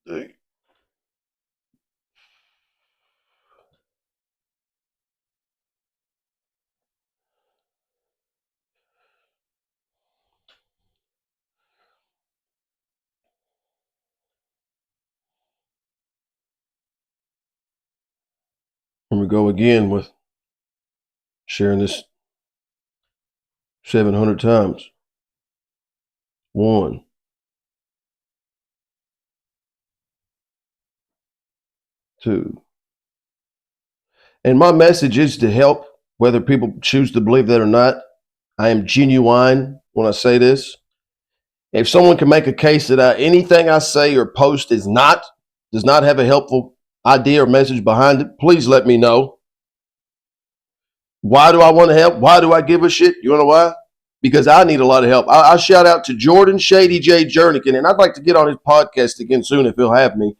Here we go again with sharing this 700 times. 1, 2. And my message is to help, whether people choose to believe that or not. I am genuine when I say this. If someone can make a case that anything I say or post does not have a helpful idea or message behind it, please let me know. Why do I want to help? Why do I give a shit? You know why? Because I need a lot of help. I shout out to Jordan Shady J. Jernigan, and I'd like to get on his podcast again soon if he'll have me.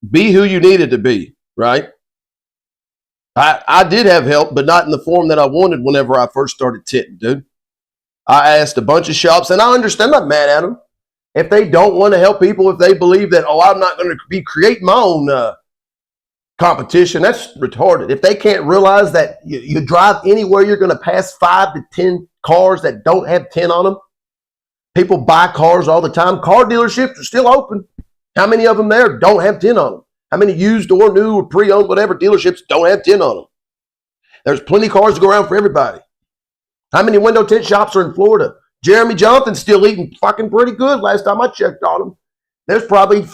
Be who you needed to be, right? I did have help, but not in the form that I wanted whenever I first started tinting, dude. I asked a bunch of shops, and I understand, I'm not mad at them. If they don't want to help people, if they believe that, I'm not going to be creating my own competition, that's retarded. If they can't realize that you drive anywhere, you're going to pass 5 to 10 cars that don't have tint on them. People buy cars all the time. Car dealerships are still open. How many of them there don't have tint on them? How many used or new or pre-owned, whatever, dealerships don't have tint on them? There's plenty of cars to go around for everybody. How many window tint shops are in Florida? Jeremy Jonathan's still eating fucking pretty good. Last time I checked on him, there's probably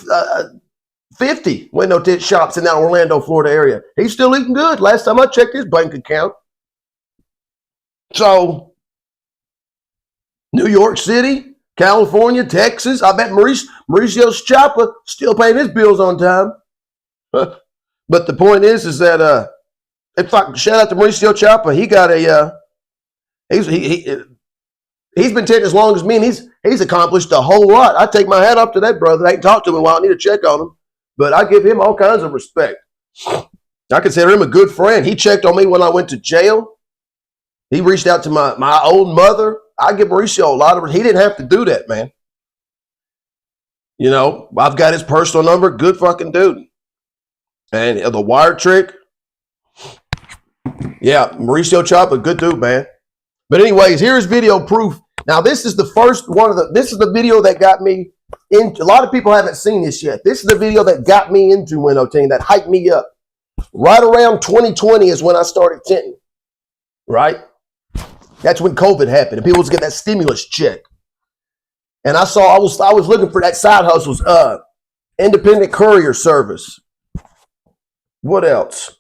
50 window tint shops in that Orlando, Florida area. He's still eating good. Last time I checked his bank account. So, New York City, California, Texas. I bet Mauricio's Chopper still paying his bills on time. But the point is that in fact, shout out to Mauricio Chopper. He got a he's been tinting as long as me, and he's accomplished a whole lot. I take my hat off to that brother. I ain't talked to him in a while. I need to check on him, but I give him all kinds of respect. I consider him a good friend. He checked on me when I went to jail. He reached out to my own mother. I give Mauricio a lot of. He didn't have to do that, man. You know, I've got his personal number. Good fucking dude. And the wire trick. Yeah, Mauricio Chopper, good dude, man. But anyways, here's video proof. Now, this is the first one of this is the video that got me into, a lot of people haven't seen this yet. This is the video that got me into window tinting, that hyped me up. Right around 2020 is when I started tinting, right? That's when COVID happened and people was getting that stimulus check. And I was looking for that side hustles, independent courier service. What else?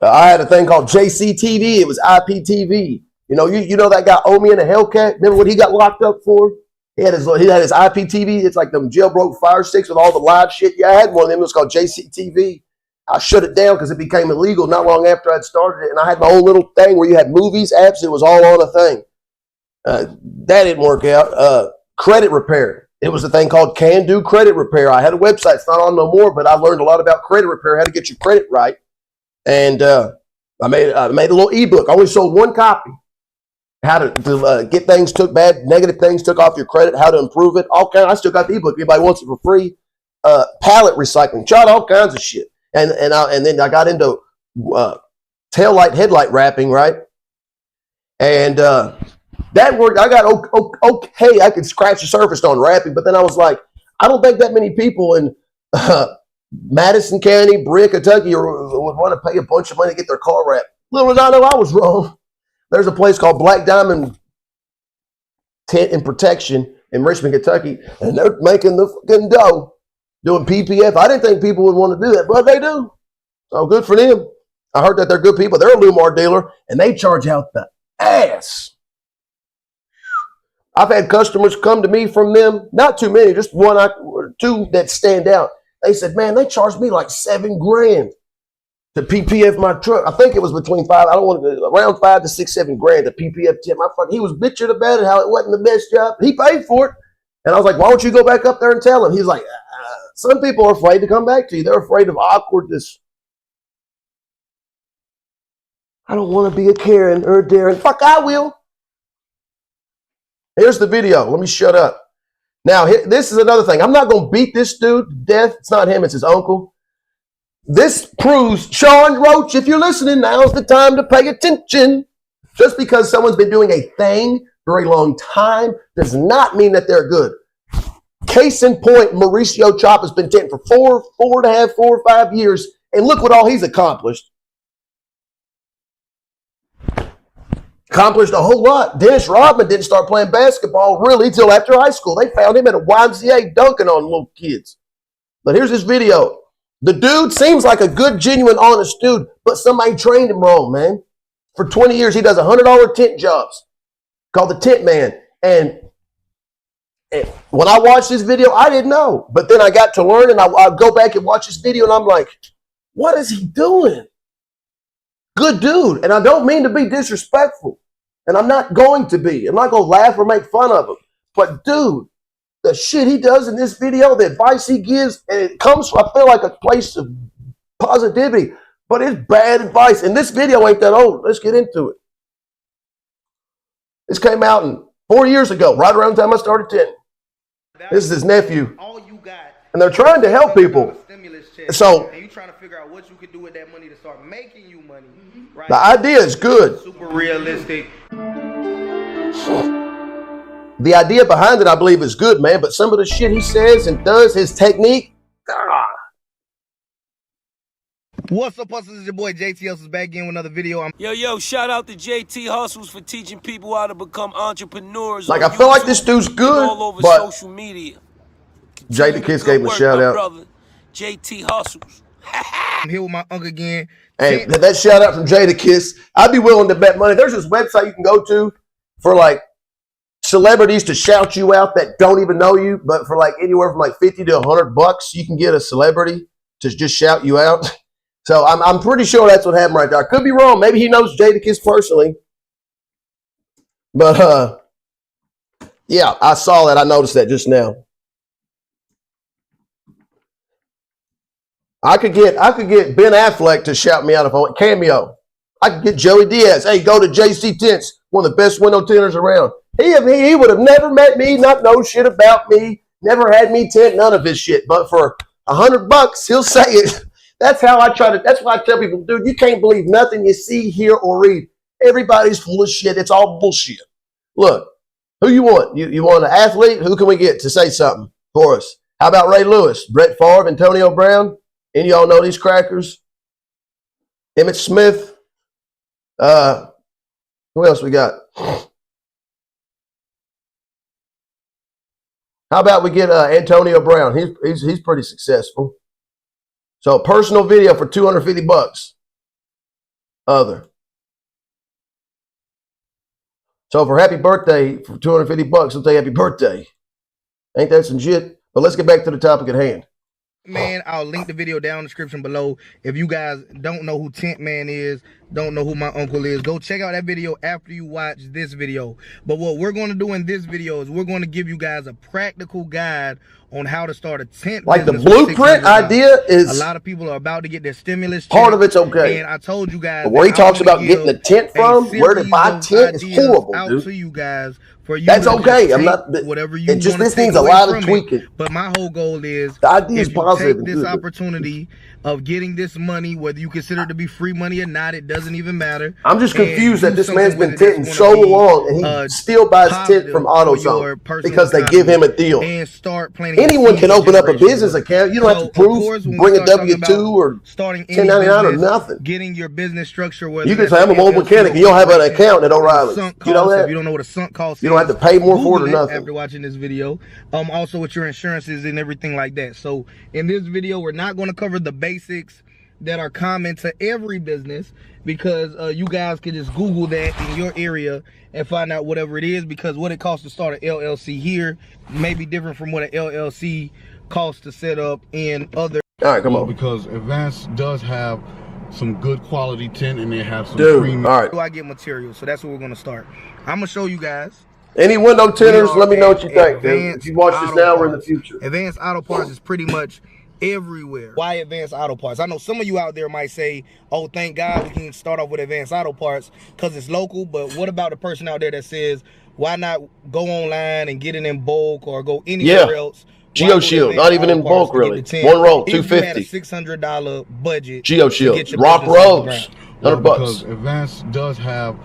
I had a thing called JCTV. It was IPTV. You know that guy Omi in a Hellcat. Remember what he got locked up for? He had his IPTV. It's like them jailbroke fire sticks with all the live shit. Yeah, I had one of them. It was called JCTV. I shut it down because it became illegal not long after I'd started it. And I had my own little thing where you had movies, apps. It was all on a thing. That didn't work out. Credit repair. It was a thing called Can Do Credit Repair. I had a website. It's not on no more, but I learned a lot about credit repair, how to get your credit right. And I made a little ebook. I only sold one copy. How to get things negative things took off your credit, how to improve it. I still got the ebook. Anybody wants it for free. Pallet recycling, tried all kinds of shit. And then I got into taillight headlight wrapping, right? And that worked. I got okay. I could scratch the surface on wrapping, but then I was like, I don't think that many people in Madison County, Brea, Kentucky, would want to pay a bunch of money to get their car wrapped. Little did I know I was wrong. There's a place called Black Diamond Tint and Protection in Richmond, Kentucky, and they're making the fucking dough doing PPF. I didn't think people would want to do that, but they do. So good for them. I heard that they're good people. They're a Lumar dealer, and they charge out the ass. I've had customers come to me from them, not too many, just one or two that stand out. They said, man, they charged me like $7,000 to PPF my truck. I think it was between around 5 to 6, $7,000 to PPF tip. He was bitching about it, how it wasn't the best job. He paid for it. And I was like, why don't you go back up there and tell him? He's like, some people are afraid to come back to you. They're afraid of awkwardness. I don't want to be a Karen or a Darren. Fuck, I will. Here's the video. Let me shut up. Now, this is another thing. I'm not going to beat this dude to death. It's not him. It's his uncle. This proves, Sean Roach, if you're listening, now's the time to pay attention. Just because someone's been doing a thing for a long time does not mean that they're good. Case in point, Mauricio Chop has been tinting for 4 or 5 years, and look what all he's accomplished. Accomplished a whole lot. Dennis Rodman didn't start playing basketball really till after high school. They found him at a YMCA dunking on little kids. But here's this video. The dude seems like a good, genuine, honest dude, but somebody trained him wrong, man. For 20 years, he does $100 tint jobs called the Tint Man. And when I watched this video, I didn't know. But then I got to learn, and I'll go back and watch this video, and I'm like, what is he doing? Good dude. And I don't mean to be disrespectful. And I'm not going to be. I'm not going to laugh or make fun of him. But, dude, the shit he does in this video, the advice he gives, and it comes from, I feel like, a place of positivity. But it's bad advice. And this video ain't that old. Let's get into it. This came out 4 years ago, right around the time I started tinting. This is his nephew. And they're trying to help people. So, and you trying to figure out what you could do with that money to start making you money. Right? The idea is good. Super realistic. The idea behind it, I believe, is good, man. But some of the shit he says and does, his technique, What's up, hustlers? It's your boy JT Hustles back again with another video. Yo, shout out to JT Hustles for teaching people how to become entrepreneurs. Like, I feel like this dude's good, all over but social media. Jada Kiss gave him a shout out. Brother, JT Hustles. I'm here with my uncle again. Hey, that shout out from Jada Kiss. I'd be willing to bet money. There's this website you can go to for like celebrities to shout you out that don't even know you, but for like anywhere from like 50 to 100 bucks, you can get a celebrity to just shout you out. So I'm pretty sure that's what happened right there. I could be wrong. Maybe he knows Jada Kiss personally. But yeah, I saw that. I noticed that just now. I could get Ben Affleck to shout me out if I want cameo. I could get Joey Diaz. Hey, go to JC Tints, one of the best window tinters around. He would have never met me, not know shit about me, never had me tint, none of his shit. But for $100, he'll say it. That's how I try to. That's why I tell people, dude, you can't believe nothing you see, hear, or read. Everybody's full of shit. It's all bullshit. Look, who you want? You want an athlete? Who can we get to say something for us? How about Ray Lewis, Brett Favre, Antonio Brown? And y'all know these crackers? Emmitt Smith. Who else we got? How about we get Antonio Brown? He's pretty successful. So personal video for $250. Other. So for happy birthday, for $250, we'll say happy birthday. Ain't that some shit? But let's get back to the topic at hand. Man, I'll link the video down in the description below. If you guys don't know who Tint Man is, don't know who my uncle is, go check out that video after you watch this video. But what we're going to do in this video is we're going to give you guys a practical guide on how to start a tent. Like the blueprint idea is a lot of people are about to get their stimulus check. Part of it's okay. And I told you guys, but where he talks about getting the tent from, where to buy tent is horrible, out dude. to you guys for you. That's okay. I'm not. Whatever you. This needs a lot of tweaking. But my whole goal is the idea is positive. Take this opportunity of getting this money, whether you consider it to be free money or not, it doesn't even matter. I'm just confused that this man's been tinting so long and he still buys tint from AutoZone because they give him a deal. And start planning. Anyone can open up a business account. You don't have to prove, bring a W-2 or 1099 or nothing. Getting your business structure. You can say I'm a mobile mechanic and you'll have an account at O'Reilly's. You know that? If you don't know what a sunk cost, you don't have to pay more for it or nothing. After watching this video, also with your insurances and everything like that. So in this video, we're not going to cover the basics that are common to every business, because you guys can just Google that in your area and find out whatever it is, because what it costs to start an LLC here may be different from what an LLC costs to set up in other. All right, come on. Because Advance does have some good quality tint and they have some premium. All right. Do I get material? So that's what we're going to start. I'm going to show you guys. Any window tinters, let me know what you think. If you watch this now or in the future. Advanced Auto Parts is pretty much everywhere. Why Advanced Auto Parts? I know some of you out there might say, oh, thank God we can start off with Advanced Auto Parts because it's local. But what about the person out there that says, why not go online and get it in bulk or go anywhere else? Geo Shield, not even in bulk really. One roll, $250. If you had a $600 budget. Geo Shield, Rock Rose, $100 bucks. Because Advanced does have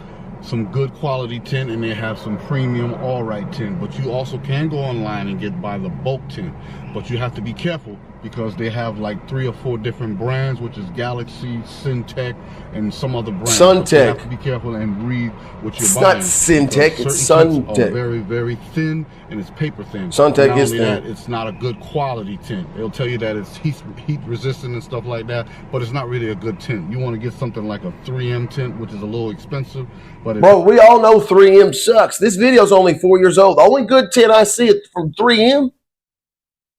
some good quality tint and they have some premium all right tint, but you also can go online and buy the bulk tint, but you have to be careful because they have like 3 or 4 different brands, which is Galaxy, Syntec, and some other brands. Suntech. You have to be careful and read what you're buying. It's not Syntec, it's Suntech. Are very, very thin and it's paper thin. Suntech is thin. That, it's not a good quality tint. It'll tell you that it's heat resistant and stuff like that, but it's not really a good tint. You want to get something like a 3M tint, which is a little expensive. But bro, we all know 3M sucks. This video's only 4 years old. The only good tint I see it from 3M,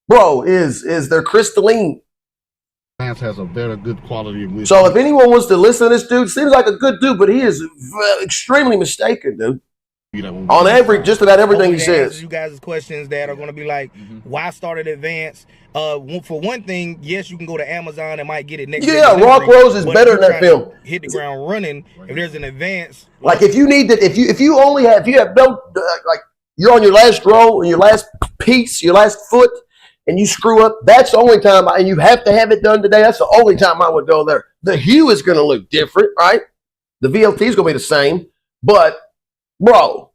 bro, is their crystalline. Advanced has a very good quality of. So if anyone wants to listen to this dude, seems like a good dude, but he is extremely mistaken, dude. On just about everything he says. You guys' questions that are going to be like, why started Advance? For one thing, yes, you can go to Amazon and might get it next. Yeah, Rock Rose is better than that film. Hit the ground running. If there's an Advance, like if you need that, if you have no like you're on your last roll, your last piece, your last foot, and you screw up, that's the only time. And you have to have it done today. That's the only time I would go there. The hue is going to look different, right? The VLT is going to be the same, but bro,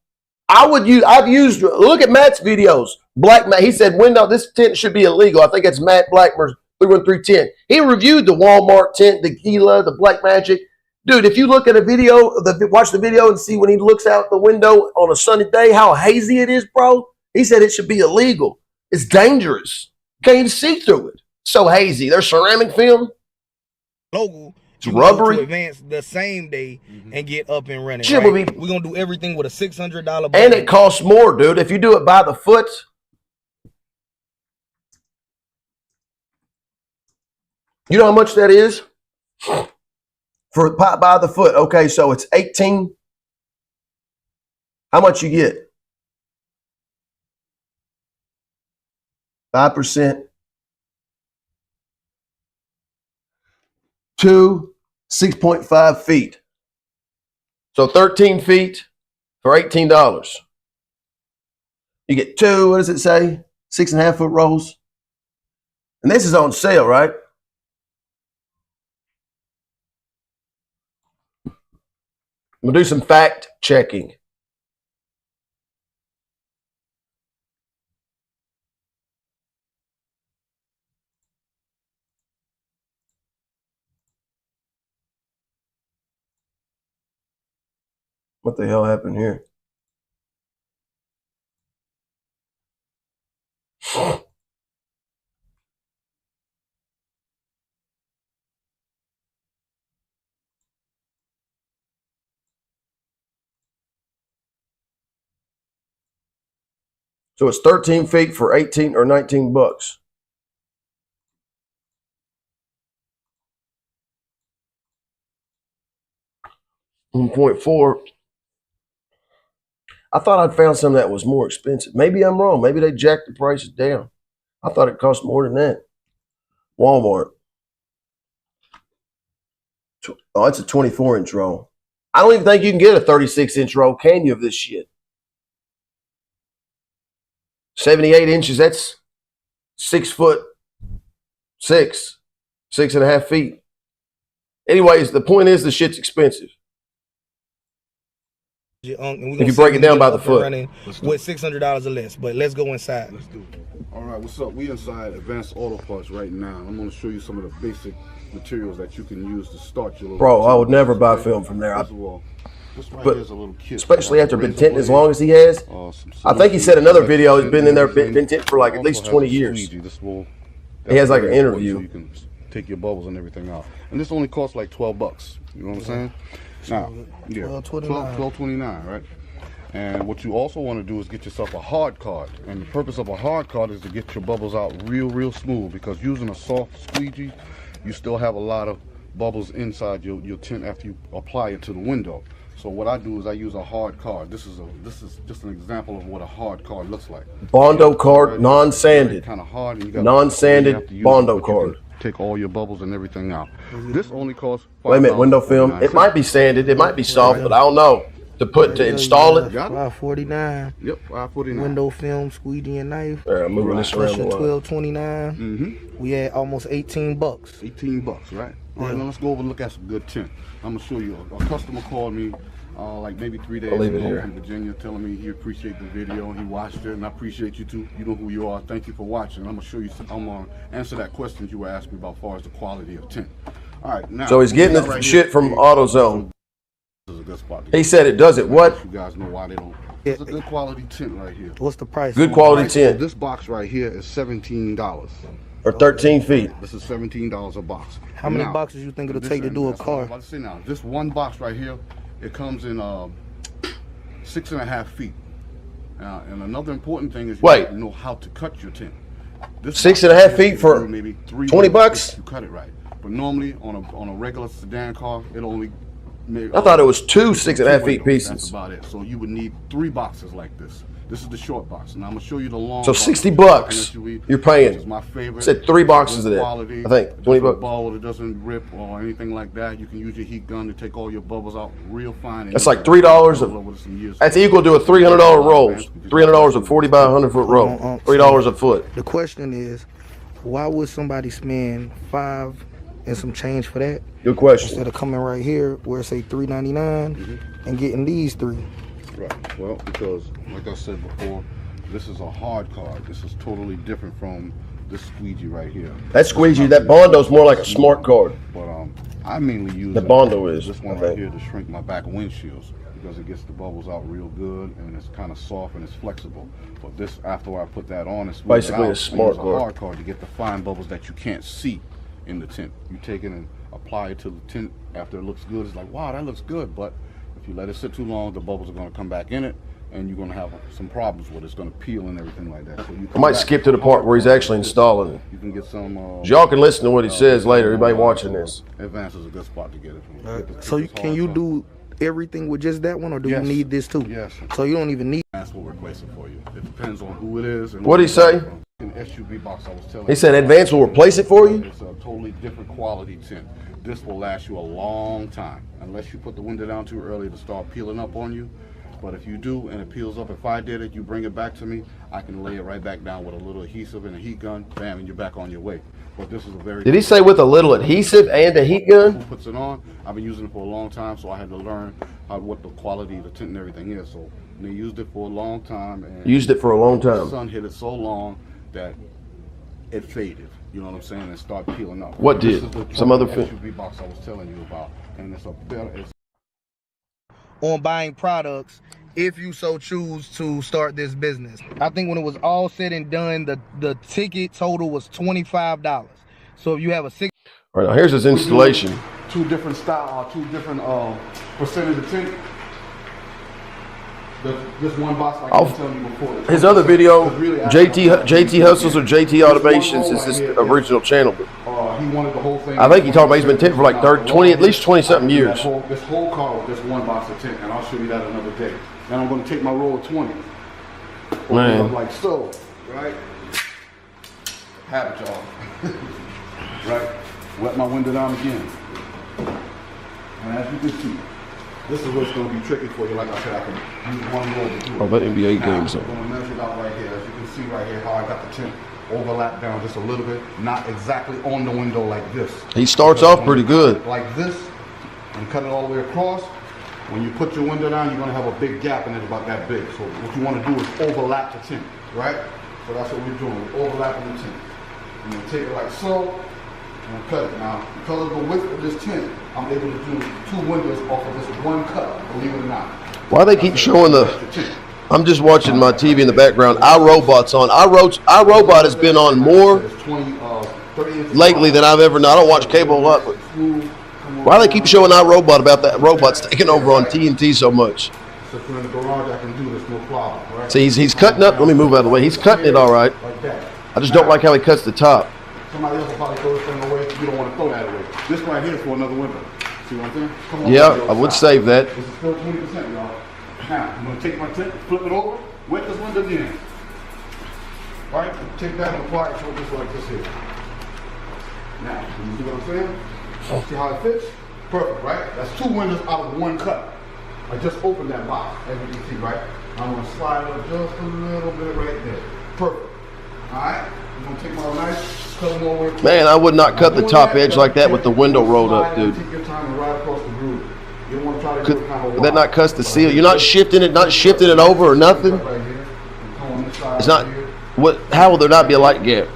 I've used, look at Matt's videos. Black Matt, he said, this tint should be illegal. I think it's Matt Blackmer's 31310. He reviewed the Walmart tint, the Gila, the Black Magic. Dude, if you look at a video, watch the video and see when he looks out the window on a sunny day, how hazy it is, bro. He said it should be illegal. It's dangerous. You can't even see through it. So hazy. There's ceramic film. Logo. It's rubbery. To Advance the same day and get up and running. Shit, right? We're gonna do everything with a $600 budget. And it costs more, dude. If you do it by the foot, you know how much that is for by the foot. Okay, so it's 18. How much you get? 5%. 6.5 feet. So 13 feet for $18. You get 2, what does it say? 6.5 foot rolls. And this is on sale, right? We'll do some fact checking. What the hell happened here? So it's 13 feet for 18 or 19 bucks. $1.4. I thought I'd found something that was more expensive. Maybe I'm wrong. Maybe they jacked the prices down. I thought it cost more than that. Walmart. Oh, it's a 24-inch roll. I don't even think you can get a 36-inch roll, can you, of this shit? 78 inches, that's 6 foot 6.5 feet. Anyways, the point is the shit's expensive. And if you break it down by the foot. With $600 or less, but let's go inside. Let's do it. All right, what's up? We inside Advanced Auto Parts right now. I'm going to show you some of the basic materials that you can use to start your little. Bro, I would never buy film from there. First of all, this right but here is a little kit. Especially after been tinting as long as he has. I think he said another video has been in there, been tinting for like at least 20 years. He has like an interview. So you can take your bubbles and everything out. And this only costs like 12 bucks. You know what I'm saying? Now, yeah, $12.29, right? And what you also want to do is get yourself a hard card. And the purpose of a hard card is to get your bubbles out real smooth, because using a soft squeegee, you still have a lot of bubbles inside your tint after you apply it to the window. So what I do is I use a hard card. This is just an example of what a hard card looks like. Bondo card, non-sanded. Kind of hard, and you got non-sanded Bondo card. Take all your bubbles and everything out. This only costs. Wait a minute, window film. It might be sanded, it might be soft, but I don't know. to install it? Got it. 549. Yep, 549. Window film, squeegee and knife. All right, I'm moving this around. 1229. We had almost 18 bucks. 18 bucks, right? All right, now let's go over and look at some good tint. I'm gonna show you. A customer called me like maybe 3 days ago from Virginia, telling me he appreciated the video and he watched it, and I appreciate you too. You know who you are. Thank you for watching. I'm gonna show you. I'm gonna answer that question you were asking me about, as far as the quality of tint. All right, now. So he's getting the right shit from AutoZone. This is a good spot. He said it does it. What? You guys know why they don't. It's a good quality tint right here. What's the price? Good quality tint. This box right here is $17. Or 13 feet. This is $17 a box. How many boxes you think it'll take to do a car? I'm about to say now, this one box right here, it comes in 6.5 feet. And another important thing is you have to know how to cut your tint. This 6.5 feet for maybe 3 $20 bucks? You cut it right. But normally on a regular sedan car, it'll only make, I thought it was two 6.5 feet pieces. That's about it. So you would need 3 boxes like this. This is the short box, and I'm gonna show you the long. So box. 60 bucks you're paying. Which is my favorite. Said 3 boxes of that. Quality, I think 20 bucks. Ball that doesn't rip or anything like that. You can use your heat gun to take all your bubbles out real fine. That's like $3 that's equal to a $300 roll. $300 a 40 by 100 foot roll. $3 a foot. The question is, why would somebody spend $5 and some change for that? Good question. Instead of coming right here where it say $3.99 and getting these 3. Right. Well, because like I said before, this is a hard card. This is totally different from this squeegee right here. That squeegee, that Bondo's more like a smart card. But I mainly use the Bondo is this one right here to shrink my back windshields, because it gets the bubbles out real good and it's kind of soft and it's flexible. But this, after I put that on, it's basically a smart card. Hard card to get the fine bubbles that you can't see in the tint. You take it and apply it to the tint after it looks good. It's like, wow, that looks good. But if you let it sit too long, the bubbles are going to come back in it, and you're going to have some problems with it. It's going to peel and everything like that. So you I might skip to the part where he's actually installing it. You can get some. Y'all can listen to what he says later. Everybody watching this. Advance is a good spot to get it from. So can you do everything with just that one, or do you need this too? Yes. So you don't even need. Advance will replace it for you. It depends on who it is. And What'd he say? An SUV box I was telling He said Advance will replace it for you? It's a totally different quality tint. This will last you a long time, unless you put the window down too early to start peeling up on you. But if you do and it peels up, if I did it, you bring it back to me, I can lay it right back down with a little adhesive and a heat gun, bam, and you're back on your way. But this is a very... Did he say with a little adhesive and a heat gun? Who puts it on? I've been using it for a long time, so I had to learn what the quality of the tint and everything is. So they used it for a long time. And used it for a long time. The sun hit it so long that it faded. You know what I'm saying? And started peeling up. What did? Some other SUV box I was telling you about, and it's a better. On buying products, if you so choose to start this business. I think when it was all said and done, the ticket total was $25. So if you have a All right, now here's his installation. 2 different style, 2 different percentage of tint. This one box, like I was telling you before. His other video, JT Hustles or JT Automations, is his original channel. He wanted the whole thing. I think he talked about he's been tinting for like 20, at least 20-something years. This whole car with this one box of tint, and I'll show you that another day. And I'm going to take my roll of 20. Man. Like so, right? Have it, y'all. Right? Wet my window down again. And as you can see, this is what's going to be tricky for you. Like I said, I can use one roll to do it. Oh, that NBA game's I'm going to measure it out right here. As you can see right here, how I got the tint overlap down just a little bit. Not exactly on the window like this. He starts off pretty good. Like this, and cut it all the way across. When you put your window down, you're going to have a big gap, and it's about that big. So what you want to do is overlap the tint, right? So that's what we're doing. We're overlapping the tint. And you take it like so, and cut it. Now, because of the width of this tint, I'm able to do 2 windows off of this one cut, believe it or not. Why they keep showing the... I'm just watching my TV in the background. iRobot's on. iRobot has been on more lately than I've ever known. I don't watch cable a lot, but why do they keep showing iRobot about that robot's taking over on TNT so much? So if you're in the garage, I can do this, no problem, right? See, he's cutting up. Let me move out of the way. He's cutting it all right. Like that. I just don't like how he cuts the top. Somebody else will probably throw this thing away. You don't want to throw that away. This right here is for another window. See what I'm saying? Come on, yeah, I would save that. This is still 20%, y'all. Now, I'm going to take my tint, flip it over, wet this window again. All right, take that and apply it to just like this here. Now, you see what I'm saying? See how it fits? Perfect, right? That's 2 windows out of 1 cut. I just opened that box, as you can see, right? I'm gonna slide it up just a little bit right there. Perfect. All right. I'm gonna take my knife, cut them over. Man, I would not cut the top edge like that with the window rolled up, dude. Take your time and ride across the groove. You don't want to try to do it kind of Would that not cuss the seal? You're not shifting it over or nothing. It's not. What? How will there not be a light gap?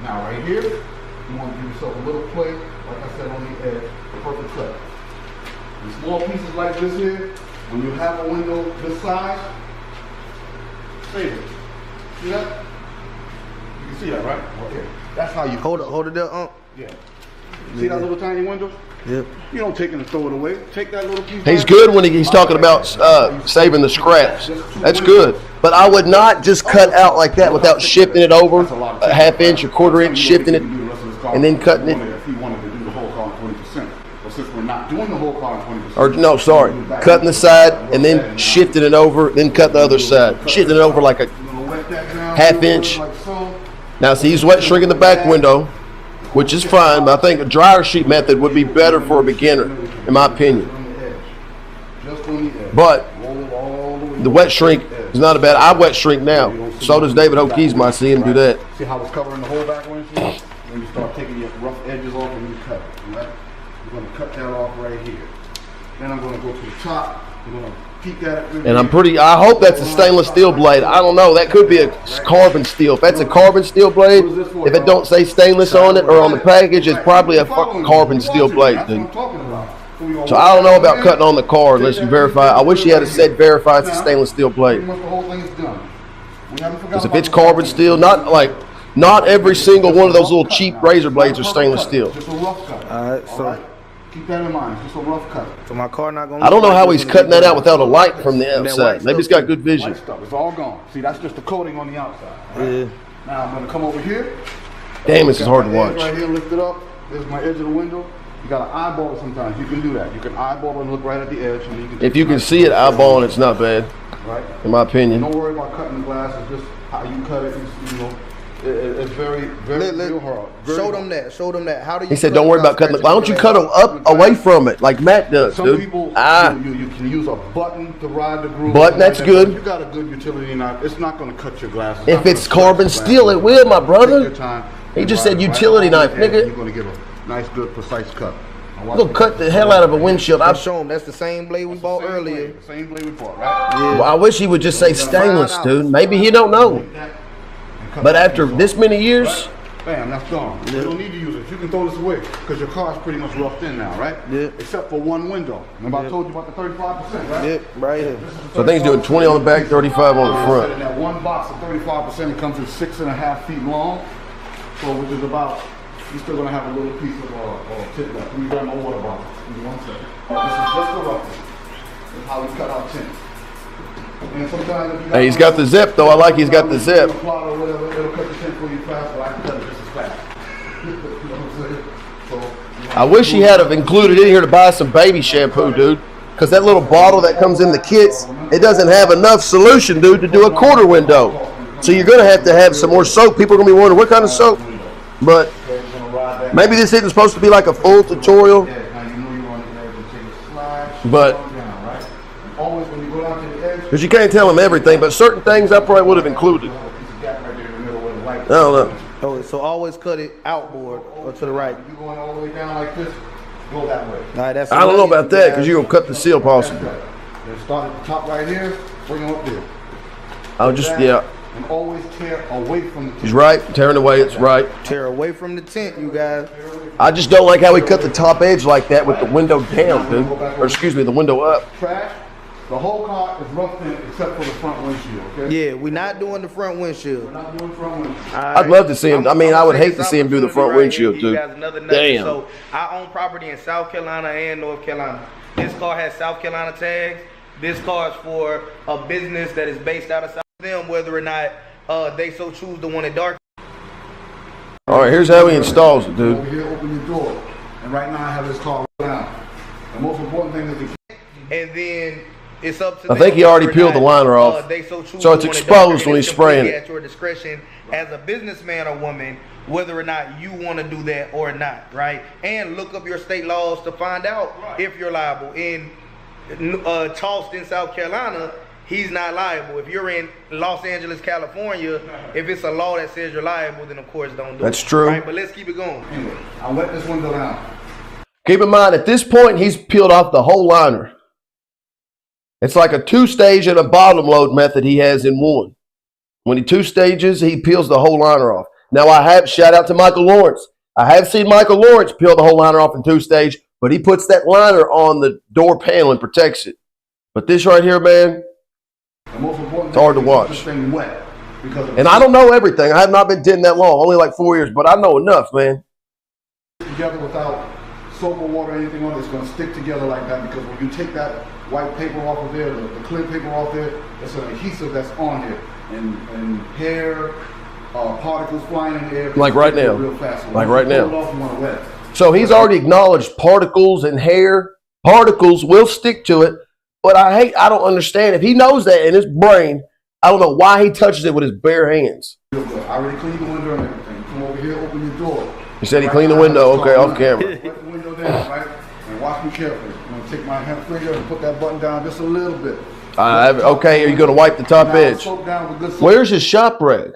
Now right here, you want to give yourself a little play, like I said, on the edge, perfect cut. In small pieces like this here, when you have a window this size, save it. See that? You can see that, right? Okay. That's how you Hold it there, Yeah. See that little tiny window? Yep. You don't take it and throw it away. Take that little piece. He's good when he's talking about saving the scraps. That's good. But I would not just cut out like that without shifting it over a half inch or quarter inch, shifting it, and then cutting it. If he wanted to do the whole car on 20%. But since we're not doing the whole car on 20%. Or no, sorry, cutting the side and then shifting it over, then cut the other side, shifting it over like a half inch. Now see, he's wet shrinking the back window, which is fine, but I think a dryer sheet method would be better for a beginner, in my opinion. But the wet shrink is not a bad. I wet shrink now. So does David Hokiesma. I see him do that. See how it's covering the whole back windshield? When you start taking your rough edges off and you cut it, right? You're going to cut that off right here. Then I'm going to go to the top. I'm going to peek at it. And I hope that's a stainless steel blade. I don't know. That could be a carbon steel. If that's a carbon steel blade, if it don't say stainless on it or on the package, it's probably a fucking carbon steel blade, dude. So I don't know about cutting on the car unless you verify. I wish he had said verify it's a stainless steel blade. Because if it's carbon steel, not every single one of those little cheap razor blades are stainless steel. Alright, so keep that in mind. Just a rough cut. so my car not gonna. I don't know how he's cutting that out without a light from the outside. Maybe he's got good vision. White stuff, it's all gone. See, that's just the coating on the outside. Right? Yeah. Now I'm gonna come over here. Damn, this is hard to watch. Right here, lift it up. There's my edge of the window. You gotta eyeball it sometimes. You can do that. You can eyeball it and look right at the edge. And you can If you can see it eyeballing, it's not bad, right? in my opinion. Don't worry about cutting the glass. It's just how you cut it. You know, it's very, real hard. Show them that. Show them that. How do you? He said, "Don't worry about cutting it. Why don't you cut them up away from it like Matt does, Some dude?" people, you can use a button to ride the groove. Button, that's good. If you got a good utility knife, it's not going to cut your glass. If it's carbon steel, it will, my brother. Take your time. He just said utility knife, nigga. You're going to get a nice, good, precise cut. We'll cut the hell out of a windshield. I'll show him. That's the same blade we bought earlier. The same blade we bought, right? Yeah. Well, I wish he would just say stainless, dude. Maybe he don't know. But after this many years, bam, that's gone. You don't need to use it. You can throw this away because your car's pretty much roughed in now, right? Yeah. Except for one window. Remember I told you about the 35%, right? Yep, right here. so I think he's doing 20 on the back, 35 on the In front. that one box of 35%, it comes in 6.5 feet long. So which is about, you're still gonna have a little piece of tint left. Let me grab my water bottle. Give me 1 second. This is just the roughness. This is how we cut out tint. And sometimes if you Hey, he's got the zip though. I like he's got the zip. Or whatever, it'll cut the tint for you fast, but I can cut it just as fast. You know what I'm saying? So, I wish he had have included in here to buy some baby shampoo, dude. Because that little bottle that comes in the kits, it doesn't have enough solution, dude, to do a quarter window. So you're going to have some more soap. People are going to be wondering what kind of soap. But maybe this isn't supposed to be like a full tutorial. But because you can't tell him everything, but certain things I probably would have included. I don't know. Oh, so always cut it outboard or to the right. If you're going all the way down like this, go that way. All right, that's I don't know about that because you're going to cut the seal possibly. Then start at the top right here, bring them up there. I'll just, yeah. And always tear away from the tint. He's right. Tearing away, it's right. Tear away from the tint, you guys. I just don't like how he cut the top edge like that with the window down, dude. Or excuse me, the window up. Trash. The whole car is roughed in except for the front windshield, okay? Yeah, we're not doing the front windshield. We're not doing front windshield. I'd love to see him. I mean, I would hate to see him do the front windshield, dude. Damn. So I own property in South Carolina and North Carolina. This car has South Carolina tags. This car is for a business that is based out of South them, whether or not they so choose to want it dark. All right, here's how he installs it, dude. Over here, open your door. And right now I have this car down. The most important thing is the and then it's up to I think he already peeled the liner off. They so choose So it's to want it exposed darker, when and he's it's spraying completely it. at your discretion as a businessman or woman, whether or not you want to do that or not, right? And look up your state laws to find out if you're liable. And Charleston, South Carolina, he's not liable. If you're in Los Angeles, California, if it's a law that says you're liable, then of course don't do it. That's true. Right, but let's keep it going. Anyway, I'll wet this window down. Keep in mind, at this point, he's peeled off the whole liner. It's like a 2-stage and a bottom load method he has in one. When he 2 stages, he peels the whole liner off. Now, I have, shout out to Michael Lawrence. I have seen Michael Lawrence peel the whole liner off in 2 stage, but he puts that liner on the door panel and protects it. But this right here, man, The most important it's hard to thing is watch. this thing wet. Because And I don't know everything. I have not been tinting that long, only like 4 years, but I know enough, man. together without soap or water or anything on it, it's going to stick together like that, because when you take that white paper off of there, the clear paper off there, it's an adhesive that's on here. And hair, particles flying in the air. Like right now. Real fast. So Like once right you pull now. it off, you want to wet it. So he's already acknowledged particles and hair. Particles will stick to it, but I don't understand. If he knows that in his brain, I don't know why he touches it with his bare hands. Real good. I already cleaned the window and everything. Come over here, open your door. He said he cleaned the window. Okay, off camera. Wet the window down, right? And watch me carefully. I'm going to take my hand finger and put that button down just a little bit. Okay, are you going to wipe the top Now, edge? soap down with good soap. Where's his shop rag?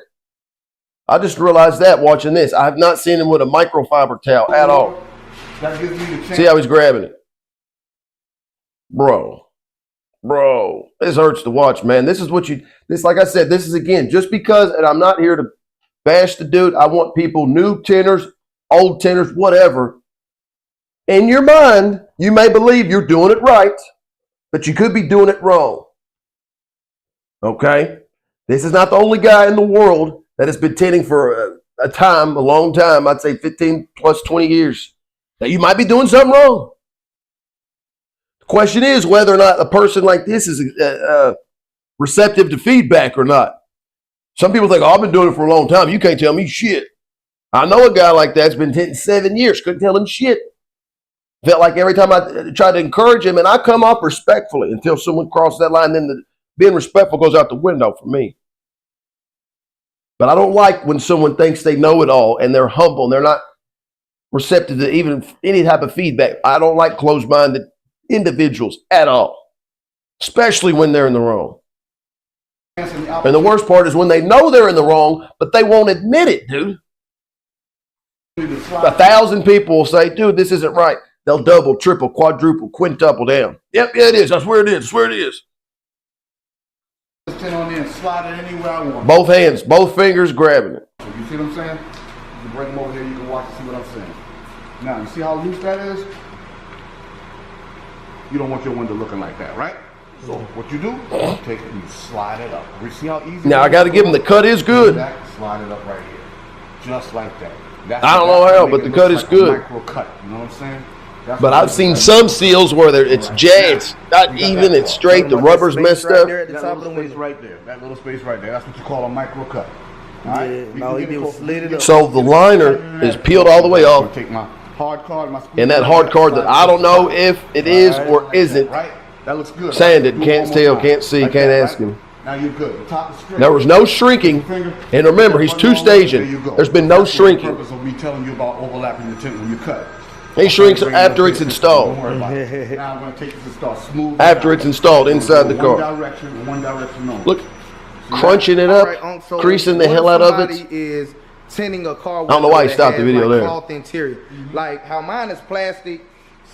I just realized that watching this. I have not seen him with a microfiber towel at all. That gives me the chance. See how he's grabbing it? Bro, this hurts to watch, man. This is what like I said, this is again, just because, and I'm not here to bash the dude. I want people, new tinters, old tinters, whatever. In your mind, you may believe you're doing it right, but you could be doing it wrong. Okay? This is not the only guy in the world that has been tinting for a long time, I'd say 15 plus 20 years, that you might be doing something wrong. The question is whether or not a person like this is receptive to feedback or not. Some people think, oh, I've been doing it for a long time. You can't tell me shit. I know a guy like that's been tinting 7 years. Couldn't tell him shit. Felt like every time I tried to encourage him, and I come off respectfully until someone crosses that line, then being respectful goes out the window for me. But I don't like when someone thinks they know it all and they're humble and they're not receptive to even any type of feedback. I don't like closed-minded individuals at all, especially when they're in the wrong. And the worst part is when they know they're in the wrong, but they won't admit it, dude. 1,000 people will say, dude, this isn't right. They'll double, triple, quadruple, quintuple down. Yep, yeah, it is. I swear it is. I swear it is. Tint on there and slide it anywhere I want. Both hands, both fingers grabbing it. So you see what I'm saying? You can bring them over here, you can watch and see what I'm saying. Now, you see how loose that is? You don't want your window looking like that, right? So what you do, you take it and you slide it up. You see how easy? Now, I got to give him the cut is good. Slide it up right here. Just like that. I don't know how, but the cut is good. Micro cut, you know what I'm saying? But I've seen some seals where it's jagged, not even, it's straight, the rubber's messed up. At the That top of the little space window. right there. That little space right there. That's what you call a micro cut. All right? Yeah, We no, can he get it did close. slid it up. So the liner is peeled all the way I'm gonna off, take my hard card, my and that hard card that I don't know if it is or isn't right? That looks good. sanded, Do it can't one more tell, time. can't see, Like can't that, ask right? him. Now you're good. The top is straight. There was no shrinking, and remember, he's two staging. There's been no That's shrinking. The purpose of me telling you about overlapping the tint when you cut. He shrinks after it's installed. Don't worry about it. Now I'm going to take this and start smooth. After it's installed inside the car. One direction only. Look, crunching it up, Alright, so creasing the what hell if out of somebody it. is tinting a car. I don't know why he that stopped the has, video like, there. Cloth interior, like how mine is plastic,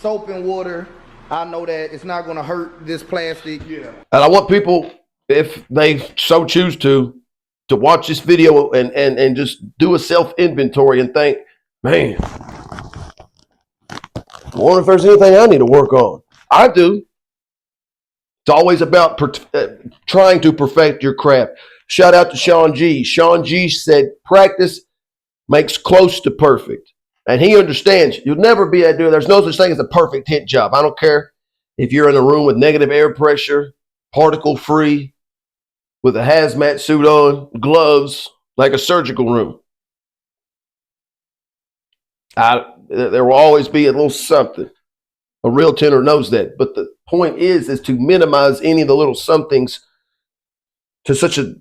soap and water. I know that it's not going to hurt this plastic. Yeah. And I want people, if they so choose to watch this video and just do a self-inventory and think, man, I wonder if there's anything I need to work on. I do. It's always about trying to perfect your craft. Shout out to Sean G. Sean G said, practice makes close to perfect. And he understands you'll never be able to do it. There's no such thing as a perfect tint job. I don't care if you're in a room with negative air pressure, particle free, with a hazmat suit on, gloves, like a surgical room. There will always be a little something. A real tinter knows that. But the point is to minimize any of the little somethings to such a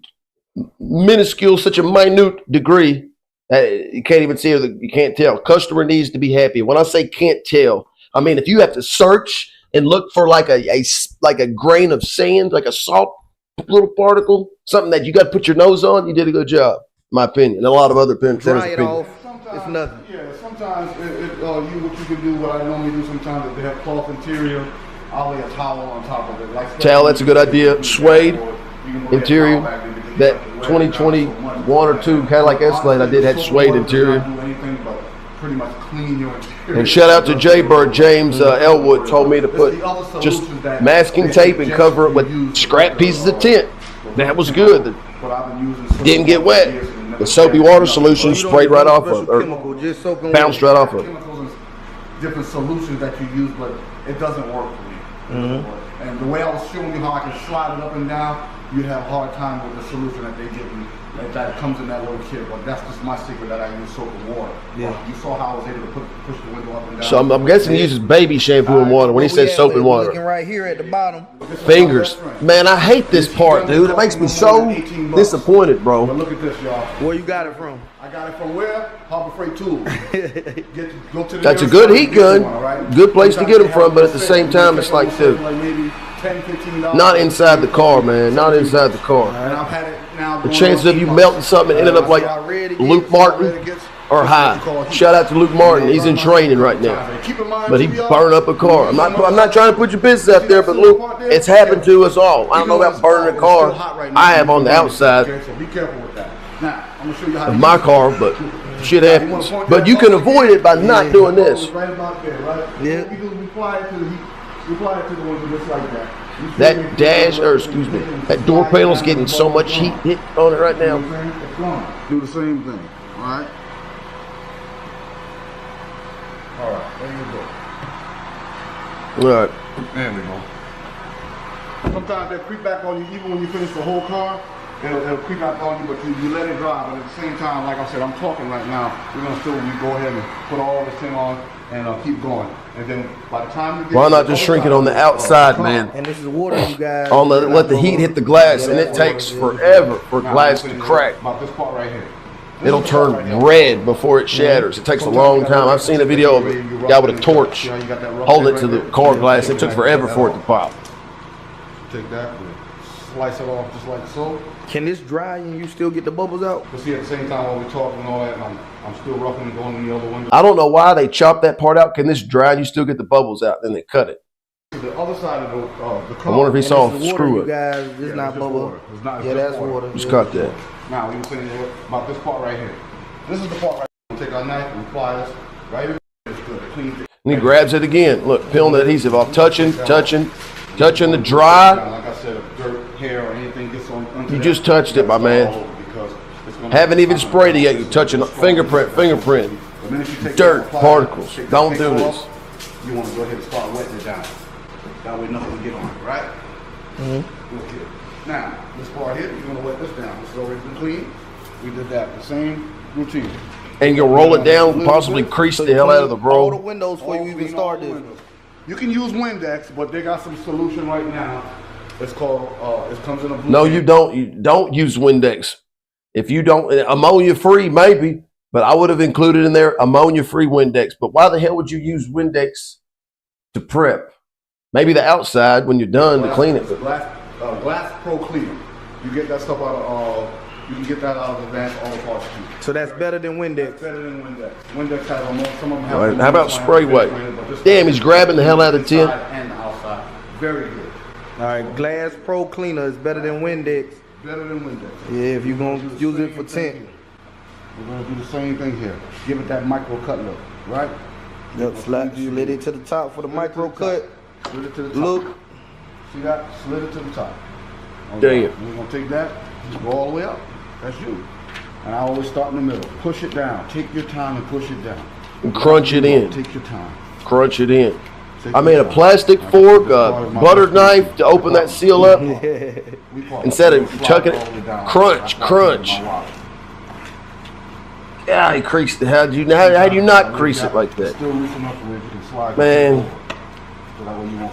minuscule, such a minute degree that you can't even see or you can't tell. Customer needs to be happy. When I say can't tell, I mean if you have to search and look for like like a grain of sand, like a salt little particle, something that you got to put your nose on, you did a good job, in my opinion. And a lot of other pinners' Dry it opinion. off. It's nothing. Yeah, sometimes what you can do, what I normally do sometimes, if they have cloth interior, I'll lay a towel on top of it. Like Towel, that's a good idea. Suede interior. That 2021 or 2 Cadillac Escalade I did had suede interior. Pretty much clean your interior. And shout out to Jaybird. James Elwood told me to put just masking tape and cover it with scrap pieces of tint. That was good. Didn't get wet. The soapy water solution sprayed right off of it, or bounced right off of it. Different solutions that you use, but it doesn't work for me. And the way I was showing you how I can slide it up and down, you'd have a hard time with the solution that they give me. That comes in that little kit, but that's just my secret, that I use soap and water. Yeah. You saw how I was able to push the window up and down. So I'm guessing he uses baby shampoo and water when he says soap and water. Looking right here at the bottom. Fingers. Man, I hate this part, dude. It makes me so disappointed, bro. But look at this, y'all. Where you got it from? I got it from where? Harbor Freight Tools. Go to the That's a good heat gun. Good place to get them from, but at the same time, it's like, dude, not inside the car, man. Not inside the car. The chances of you melting something and ended up like Luke Martin are high. Shout out to Luke Martin. He's in training right now, but he burned up a car. I'm not trying to put your business out there, but Luke, it's happened to us all. I don't know about burning a car. I have on the outside of my car, but shit happens. But you can avoid it by not doing this. Yeah. We apply it to the window just like that. That dash, or excuse me, that door panel's getting so much heat hit on it right now. Do the same thing, all right? All right, there you go. All right. There we go. Sometimes they'll creep back on you, even when you finish the whole car. It'll creep back on you, but you let it dry. But at the same time, like I said, I'm talking right now. We're gonna still go ahead and put all this thing on and keep going. And then by the time you get, why not just shrink it on the outside, man? And this is water, you guys. Let the heat hit the glass, and it takes forever for glass to crack. About this part right here. It'll turn red before it shatters. It takes a long time. I've seen a video of a guy with a torch holding it to the car glass. It took forever for it to pop. Take that, slice it off just like so. Can this dry and you still get the bubbles out? But see, at the same time while we're talking and all that, I'm still roughing and going in the other window. I don't know why they chopped that part out. Can this dry and you still get the bubbles out? Then they cut it. The other side of the car. I wonder if he saw him screw it. Guys, it's not bubble. Yeah, that's water. Just cut that. Now, we were saying about this part right here. This is the part right here. We'll take our knife and pliers right here. It's good. Clean it. And he grabs it again. Look, peeling the adhesive off, touching the dry. Like I said, if dirt, hair, or anything gets on. You just touched it, my man. Haven't even sprayed it yet. You're touching fingerprint, dirt, particles. Don't do this. You want to go ahead and start wetting it down. That way nothing will get on it, right? Okay. Now, this part here, you're going to wet this down. This has already been cleaned. We did that. The same routine. And you'll roll it down, possibly crease the hell out of the All the roll. windows before you even start this. You can use Windex, but they got some solution right now. It's called, it comes in a blue. No, you don't. You don't use Windex. If you don't, ammonia-free maybe, but I would have included in there ammonia-free Windex. But why the hell would you use Windex to prep? Maybe the outside when you're done to clean it. Glass Pro Cleaner. You get that stuff out of, you can get that out of Advanced Auto Parts too. So that's better than Windex. That's better than Windex. Windex has some of them have. Right, how about spray weight? Damn, he's grabbing the hell out of the tint. And the outside. Very good. All right, Glass Pro Cleaner is better than Windex. Better than Windex. Yeah, if you're going to use it for tint. We're going to do the same thing here. Give it that micro cut look, right? Yep, slid it to the top for the micro cut. Slid it to the top. Look. See that? Slid it to the top. Damn. We're going to take that, go all the way up. That's you. And I always start in the middle. Push it down. Take your time and push it down. And crunch it in. Take your time. Crunch it in. I mean, a plastic fork, a butter knife to open that seal up. Instead of chucking it, crunch, crunch. Yeah, he creased it. How do you not crease it like that? Man,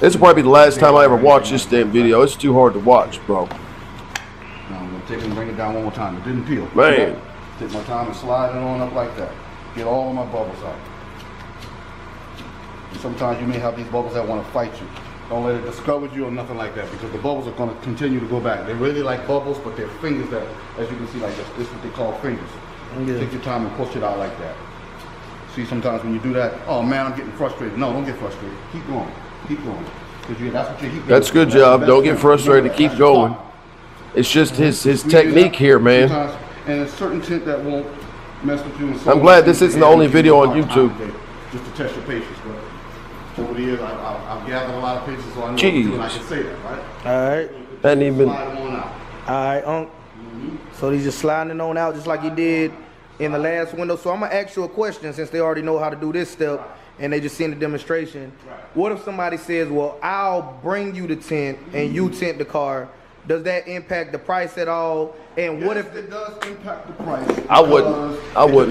this will probably be the last time I ever watch this damn video. It's too hard to watch, bro. Now I'm going to take it and bring it down one more time. It didn't peel. Man. Take my time and slide it on up like that. Get all of my bubbles out. And sometimes you may have these bubbles that want to fight you. Don't let it discourage you or nothing like that, because the bubbles are going to continue to go back. They're really like bubbles, but they're fingers that, as you can see, like this is what they call fingers. Yeah. Take your time and push it out like that. See, sometimes when you do that, oh man, I'm getting frustrated. No, don't get frustrated. Keep going. Keep going. Because that's what your heat. That's good job. Don't get frustrated. Keep going. It's just his technique here, man. And a certain tint that won't mess with you. I'm glad this isn't the only video on YouTube. Just to test your patience, but over the years, I've gathered a lot of patience, so I know what to do, and I can say that, right? All right. Hadn't even. Slide them on out. All right, So he's just sliding it on out just like he did in the last window. So I'm gonna ask you a question, since they already know how to do this step and they just seen the demonstration. What if somebody says, well, I'll bring you the tint and you tint the car? Does that impact the price at all? And Yes, what if it does impact the price? I wouldn't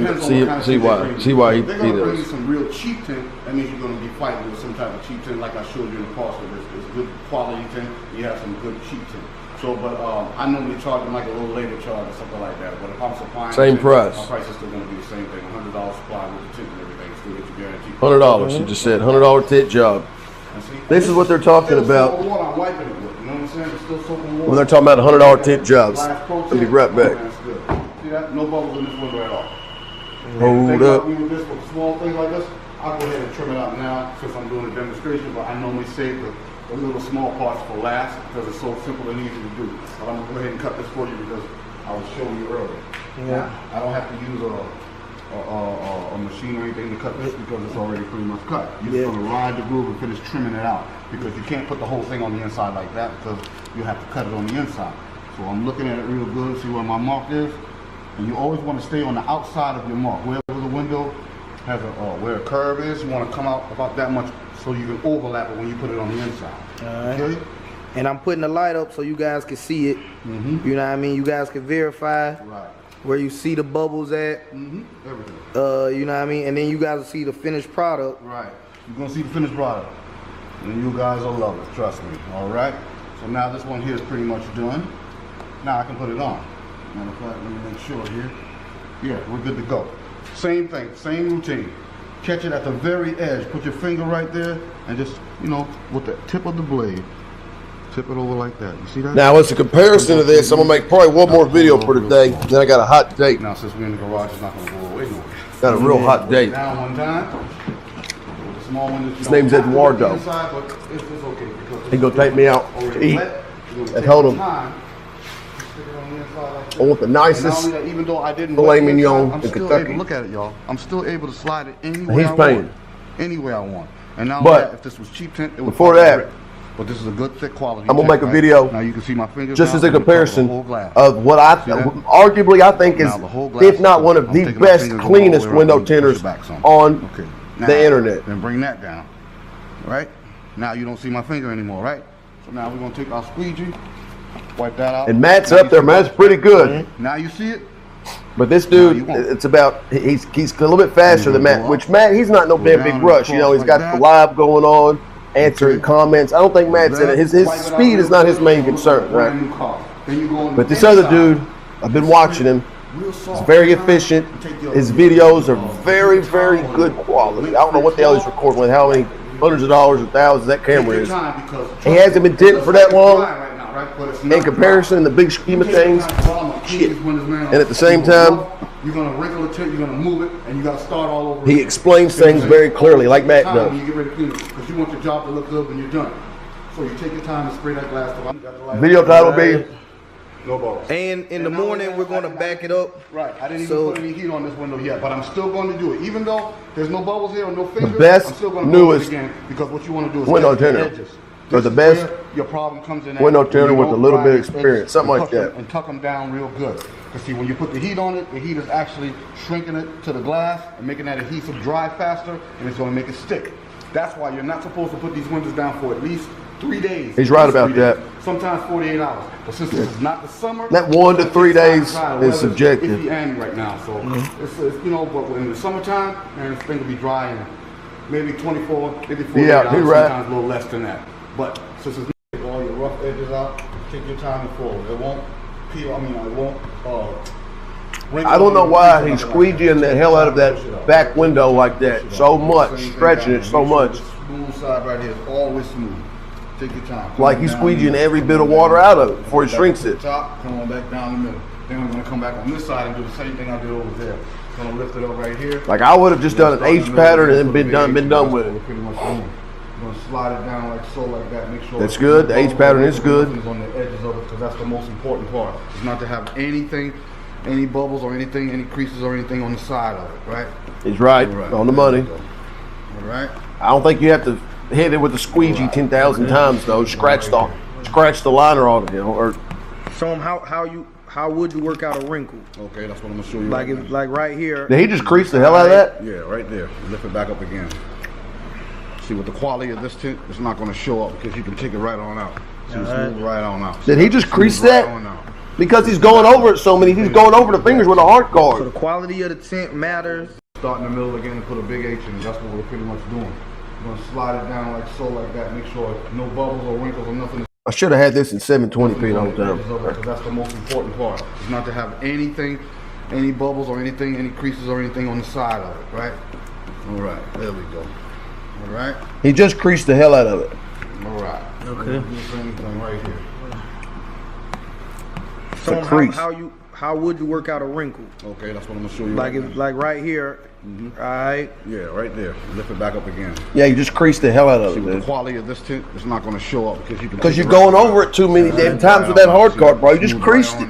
Depends on see what kind of tint why they bring you. see why If they're gonna bring you does. some real cheap tint, that means you're gonna be fighting with some type of cheap tint, like I showed you in the past. There's good quality tint. You have some good cheap tint. So, but I normally charge them like a little labor charge or something like that. But if I'm supplying Same tint, price. my price is still gonna be the same thing. $100 supply with the tint and everything. Still get you guaranteed. $100. You just said $100 tit job. And see, This is what they're talking still about soap and water, I'm wiping it with. You know what I'm saying? It's still soap and water. when they're talking about $100 tit jobs. Glass Pro I'll be tint, right back. that's good. See that? No bubbles in this window at all. Hold Think up. about me with this, with small things like this, I'll go ahead and trim it out now since I'm doing a demonstration, but I normally save the little small parts for last because it's so simple and easy to do. But I'm gonna go ahead and cut this for you because I was showing you earlier. Yeah. I don't have to use a machine or anything to cut this because it's already pretty much cut. You're just gonna ride the groove and finish trimming it out because you can't put the whole thing on the inside like that because you have to cut it on the inside. So I'm looking at it real good, see where my mark is. And you always want to stay on the outside of your mark. Wherever the window has where a curve is, you want to come out about that much so you can overlap it when you put it on the inside. Alright. Okay? And I'm putting the light up so you guys can see it. You know what I mean? You guys can verify Right. where you see the bubbles at. Everything. You know what I mean? And then you guys will see the finished product. Right. You're going to see the finished product. And you guys will love it, trust me. Alright? So now this one here is pretty much done. Now I can put it on. Matter of fact, let me make sure here. Yeah, we're good to go. Same thing, same routine. Catch it at the very edge. Put your finger right there and just, you know, with the tip of the blade, tip it over like that. You see that? Now, as a comparison to this, I'm gonna make probably one more video for today. Then I got a hot date. Now, since we're in the garage, it's not going to go away nowhere. Got a real hot date. Down one time. With the small windows, His name's Eduardo. Inside, but it's okay because He gonna take me out to eat and hold him. I want the nicest even though I didn't filet mignon I'm in still Kentucky. able, look at it, y'all. I'm still able to slide it anywhere He's I paying. want. Anywhere I want. And now But if this was cheap tint, it would before probably that, rip. But this is a good thick quality. I'm gonna tint, make a right? video Now you can see my fingers just now, as a I'm gonna cover the comparison whole glass. of what I See that? arguably I think is, Now the whole glass if not is one good. of I'm the taking my best, fingers all cleanest the way window around and push it tinters back some. on Okay. Now, the internet. Then bring that down. Right? Now you don't see my finger anymore, right? So now we're gonna take our squeegee, wipe that out. And Matt's Now up you there. see Matt's that? pretty good. Now you see it? But this No, dude, you won't. it's about he's a little bit faster You than gonna Matt. go Which up, Matt, he's not no go damn down big and rush. You know, cross he's got like the that. live going on, answering Okay. comments. I don't think Matt's in it. His Wipe it out speed is real not his good, main look concern, like a brand right? new car. Then you go on But the this other inside. dude, I've been watching him. Real He's soft. very efficient. His videos are very, very good quality. I don't know what the hell he's recording with, how many hundreds of dollars or thousands that camera is. He hasn't been tinting for that long. In comparison, in the big scheme of things, shit. And at the same time, you're gonna wrinkle the tint, you're gonna move it, and you gotta start all over. he explains things very clearly, like Matt When does. you get ready to clean it, because you want your job to look good when you're done. So you take your time and spray that glass. Video title will be No balls. And in the morning, we're going to back it up. Right. I didn't So- even put any heat on this window yet, but I'm still going to do it. Even though there's no bubbles here or no fingers, best, I'm still going to newest again because what you want to do is window edge the tinter. edges. Or This the is best where your problem comes in. window at, tinter when you with a don't little dry bit of these edges experience, something and like tuck them- that. And tuck them down real good. Because see, when you put the heat on it, the heat is actually shrinking it to the glass and making that adhesive dry faster, and it's going to make it stick. That's why you're not supposed to put these windows down for at least 3 days. He's right At least about 3 days. that. Sometimes 48 hours. But since this is not the summer, That 1 to 3 days it's time to dry. is Weather's subjective. iffy and right now, so it's you know, but in the summertime, man, this thing will be dry in maybe 24, maybe 48 Yeah, hours, you're right. sometimes a little less than that. But since it's take all your rough edges out, take your time and forward. It won't peel. I mean, it won't. I don't know why he's squeegeeing the hell out of that back window like that so much, stretching it so much. Smooth side right here is always smooth. take your time. Like he's squeegeeing every bit of water out of it before he shrinks it. Top, come on back down the middle. Then I'm gonna come back on this side and do the same thing I did over there. Gonna lift it up right here. Like I would have just done an H pattern and then been done with it. Pretty much doing. Gonna slide it down like so, like that. Make sure that's good. The H pattern is good. On the edges of it, because that's the most important part. It's not to have anything, any bubbles or anything, any creases or anything on the side of it, right? He's right, on the money. All right. I don't think you have to hit it with the squeegee 10,000 times though. Scratch the liner on it, you know. Or show them how would you work out a wrinkle? Okay, that's what I'm gonna show you. Like it's like right here. Did he just crease the hell out of that? Yeah, right there. Lift it back up again. See, with the quality of this tint, it's not going to show up because you can take it right on out. See, it's moved right on out. Did he just crease that? Because he's going over it so many, he's going over the fingers with a hard card. So the quality of the tint matters. Start in the middle again and put a big H in it. That's what we're pretty much doing. We're going to slide it down like so, like that. Make sure no bubbles or wrinkles or nothing. I should have had this in 720p the whole time. Because that's the most important part. It's not to have anything, any bubbles or anything, any creases or anything on the side of it, right? All right, there we go. All right. He just creased the hell out of it. All right. Okay. Do the same thing right here. So how would you work out a wrinkle? Okay, that's what I'm gonna show you. Like right it's like right here. Right. Yeah, right there. Lift it back up again. Yeah, you just creased the hell out of it. With the quality of this tint, it's not going to show up because you can. Because you're going over it too many damn times with that hard card, bro. You just creased it.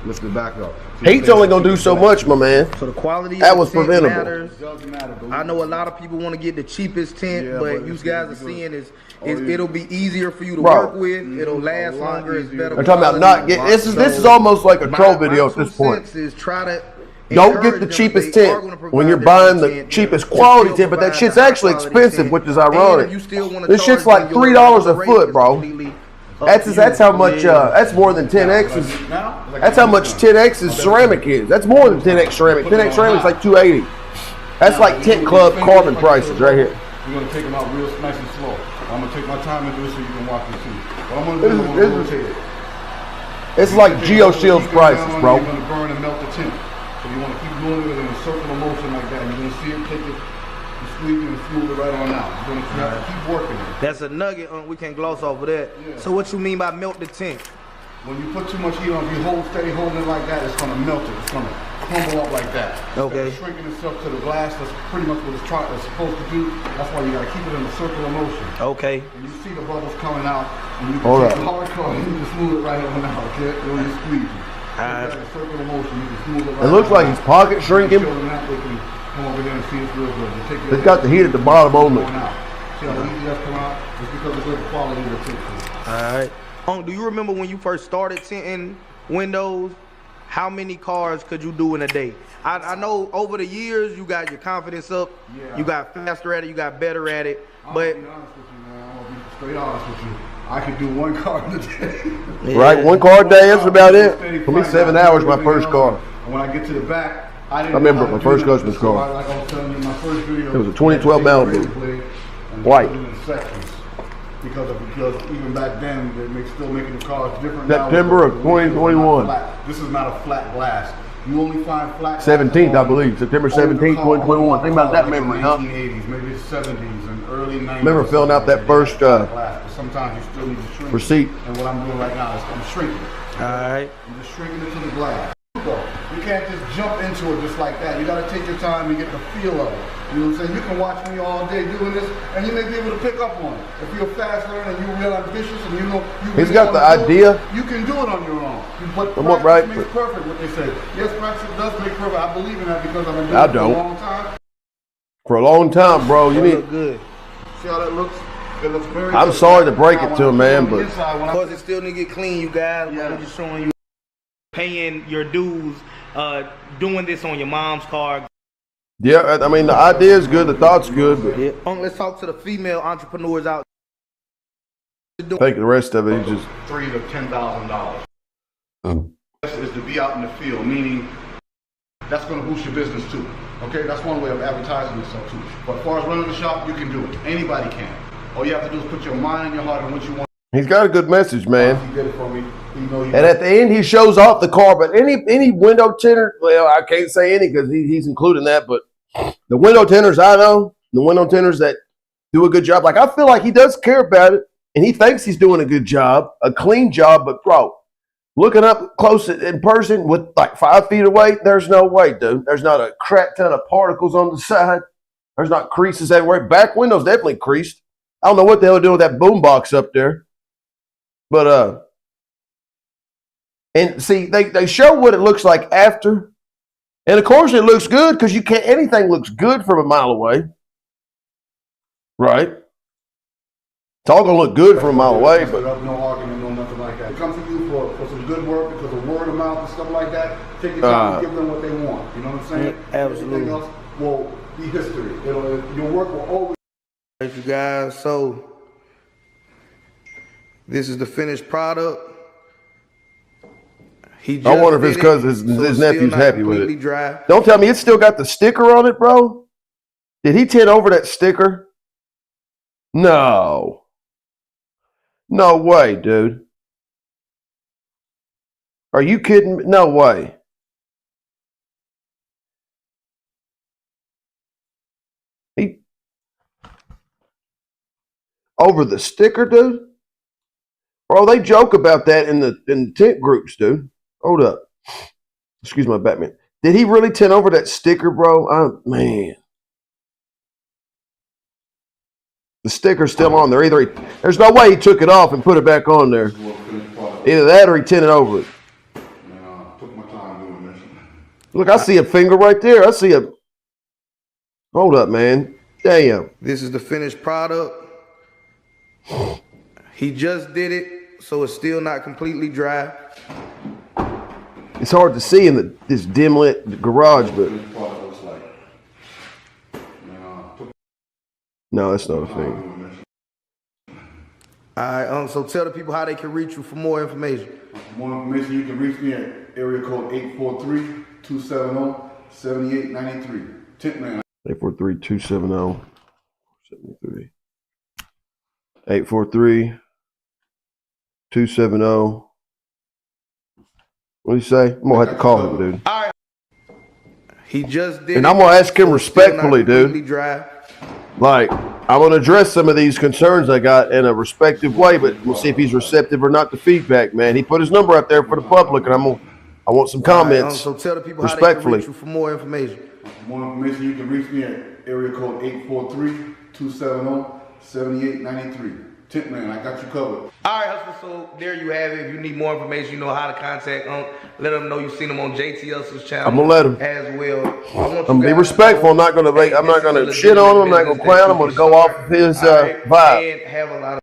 Lift it back up. Heat's only gonna do so much, my man. So the quality that of was the tint preventable. Matters. I know a lot of people want to get the cheapest tint, but you guys are seeing is it'll be easier for you to work with. It'll last longer. It's better. I'm talking about not get this is almost like a troll video at this point. Is try to don't get the cheapest tint when you're buying the cheapest quality tint, but that shit's actually expensive, which is ironic. This shit's like $3 a foot, bro. That's how much. That's more than 10X's. That's how much 10X's ceramic is. That's more than 10X ceramic. 10X ceramic's like $280. That's like Tint Club carbon prices right here. We're gonna take them out real nice and slow. I'm gonna take my time and do it so you can watch and see. What I'm gonna do is I'm gonna rotate it. It's like GeoShield's prices, bro. You're gonna burn and melt the tint. So you want to keep doing it in a circular motion like that. You're gonna see it, take it, you squeeze it and smooth it right on out. You're gonna have to keep working it. That's a nugget. We can't gloss over that. Yeah. So what you mean by melt the tint? When you put too much heat on, if you hold steady holding it like that, it's gonna melt it. It's gonna crumble up like that. Okay. It's shrinking itself to the glass. That's pretty much what it's supposed to do. That's why you gotta keep it in a circular motion. Okay. And you see the bubbles coming out, and you can take the hard core and you can smooth it right on out. Okay, when you squeeze it. Circular motion, you can smooth it right. It looks like he's pocket shrinking. Come over there and see it's real good. It's got the heat at the bottom only. See how easy that's come out? It's because of the quality of the tint. Alright. Do you remember when you first started tinting windows? How many cars could you do in a day? I know over the years you got your confidence up, you got faster at it, you got better at it. But I'm gonna be honest with you, man. I'm gonna be straight honest with you. I could do one car in a day. Right, one car a day, that's about it. For me, 7 hours my first car. When I get to the back, I remember my first customer's car. Like I was telling you in my first video, it was a 2012 Malibu. White. Because even back then they're still making the cars different. September of 2021. This is not a flat glass. You only find flat. 17th, I believe. September 17th, 2021. Think about that memory, huh? 1980s, maybe the 70s and early 90s. Remember filling out that first sometimes you still need to shrink receipt. And what I'm doing right now is I'm shrinking. Alright. I'm just shrinking it to the glass. You can't just jump into it just like that. You got to take your time and get the feel of it. You know what I'm saying? You can watch me all day doing this, and you may be able to pick up on it. If you're a fast learner and you're real ambitious and you know he's got the idea. You can do it on your own. But practice makes perfect, what they say. Yes, practice does make perfect. I believe in that because I've been doing it for a long time. For a long time, bro. You need. Good. See how that looks? It looks very I'm good. sorry to break it to him, man, but because it still need to get clean, you guys. Yeah. I'm just showing you paying your dues, doing this on your mom's car. Yeah, I mean the idea is good, the thought's good, but let's talk to the female entrepreneurs out. I think the rest of it is just $3,000 to $10,000. This is to be out in the field, meaning that's going to boost your business too. Okay, that's one way of advertising yourself too. But as far as running the shop, you can do it. Anybody can. All you have to do is put your mind and your heart on what you want. He's got a good message, man. He did it for me. And at the end, he shows off the car. But any window tinter, well, I can't say any because he's including that. But the window tinters I know, the window tinters that do a good job, like I feel like he does care about it. and he thinks he's doing a good job, a clean job, but bro, looking up close in person with like 5 feet away, there's no way, dude. There's not a crap ton of particles on the side. There's not creases everywhere. Back window's definitely creased. I don't know what the hell they're doing with that boom box up there. But and see, they show what it looks like after. And of course it looks good because you can't anything looks good from a mile away. Right? It's all gonna look good from a mile away, but no argument, no nothing like that. Come to you for some good work because of word of mouth and stuff like that. Take your time and give them what they want. You know what I'm saying? Absolutely. Everything else will be history. Your work will always. Thank you guys. So this is the finished product. I wonder if it's because his nephew's happy with it. Dry. Don't tell me it's still got the sticker on it, bro. Did he tint over that sticker? No. No way, dude. Are you kidding me? No way. He over the sticker, dude? Bro, they joke about that in the tint groups, dude. Hold up. Excuse my Batman. Did he really tint over that sticker, bro? Man. The sticker's still on there. There's no way he took it off and put it back on there. Either that or he tinted over it. Look, I see a finger right there. I see a... Hold up, man. Damn. This is the finished product. He just did it, so it's still not completely dry. It's hard to see in this dim lit garage, but... No, that's not a thing. All right, so tell the people how they can reach you for more information. For more information, you can reach me at area code 843-270-7893. Tint man. 843-270-73. 843-270. What do you say? I'm gonna have to call him, dude. All right. He just did. And I'm gonna ask him respectfully, dude. Dry. Like, I'm gonna address some of these concerns I got in a respective way, but we'll see if he's receptive or not to feedback, man. He put his number out there for the public, and I want some comments. So tell the people respectfully. How they can reach you for more information. For more information, you can reach me at area code 843-270-7893. Tint man, I got you covered. All right, hustle. So there you have it. If you need more information, you know how to contact them. Let them know you've seen them on JT Hustle's channel. I'm gonna let him as well. I'm gonna be respectful. I'm not gonna shit on him. I'm not gonna clown him. I'm gonna go off of his vibe. And have a lot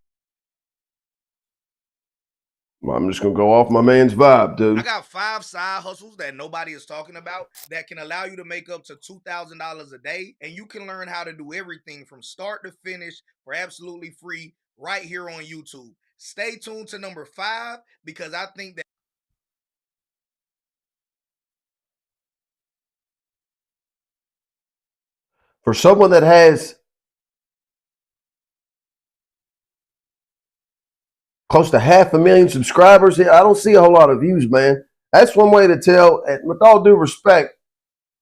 of. I'm just gonna go off my man's vibe, dude. I got 5 side hustles that nobody is talking about that can allow you to make up to $2,000 a day, and you can learn how to do everything from start to finish for absolutely free right here on YouTube. Stay tuned to number 5 because I think that for someone that has close to 500,000 subscribers, I don't see a whole lot of views, man. That's one way to tell. And with all due respect,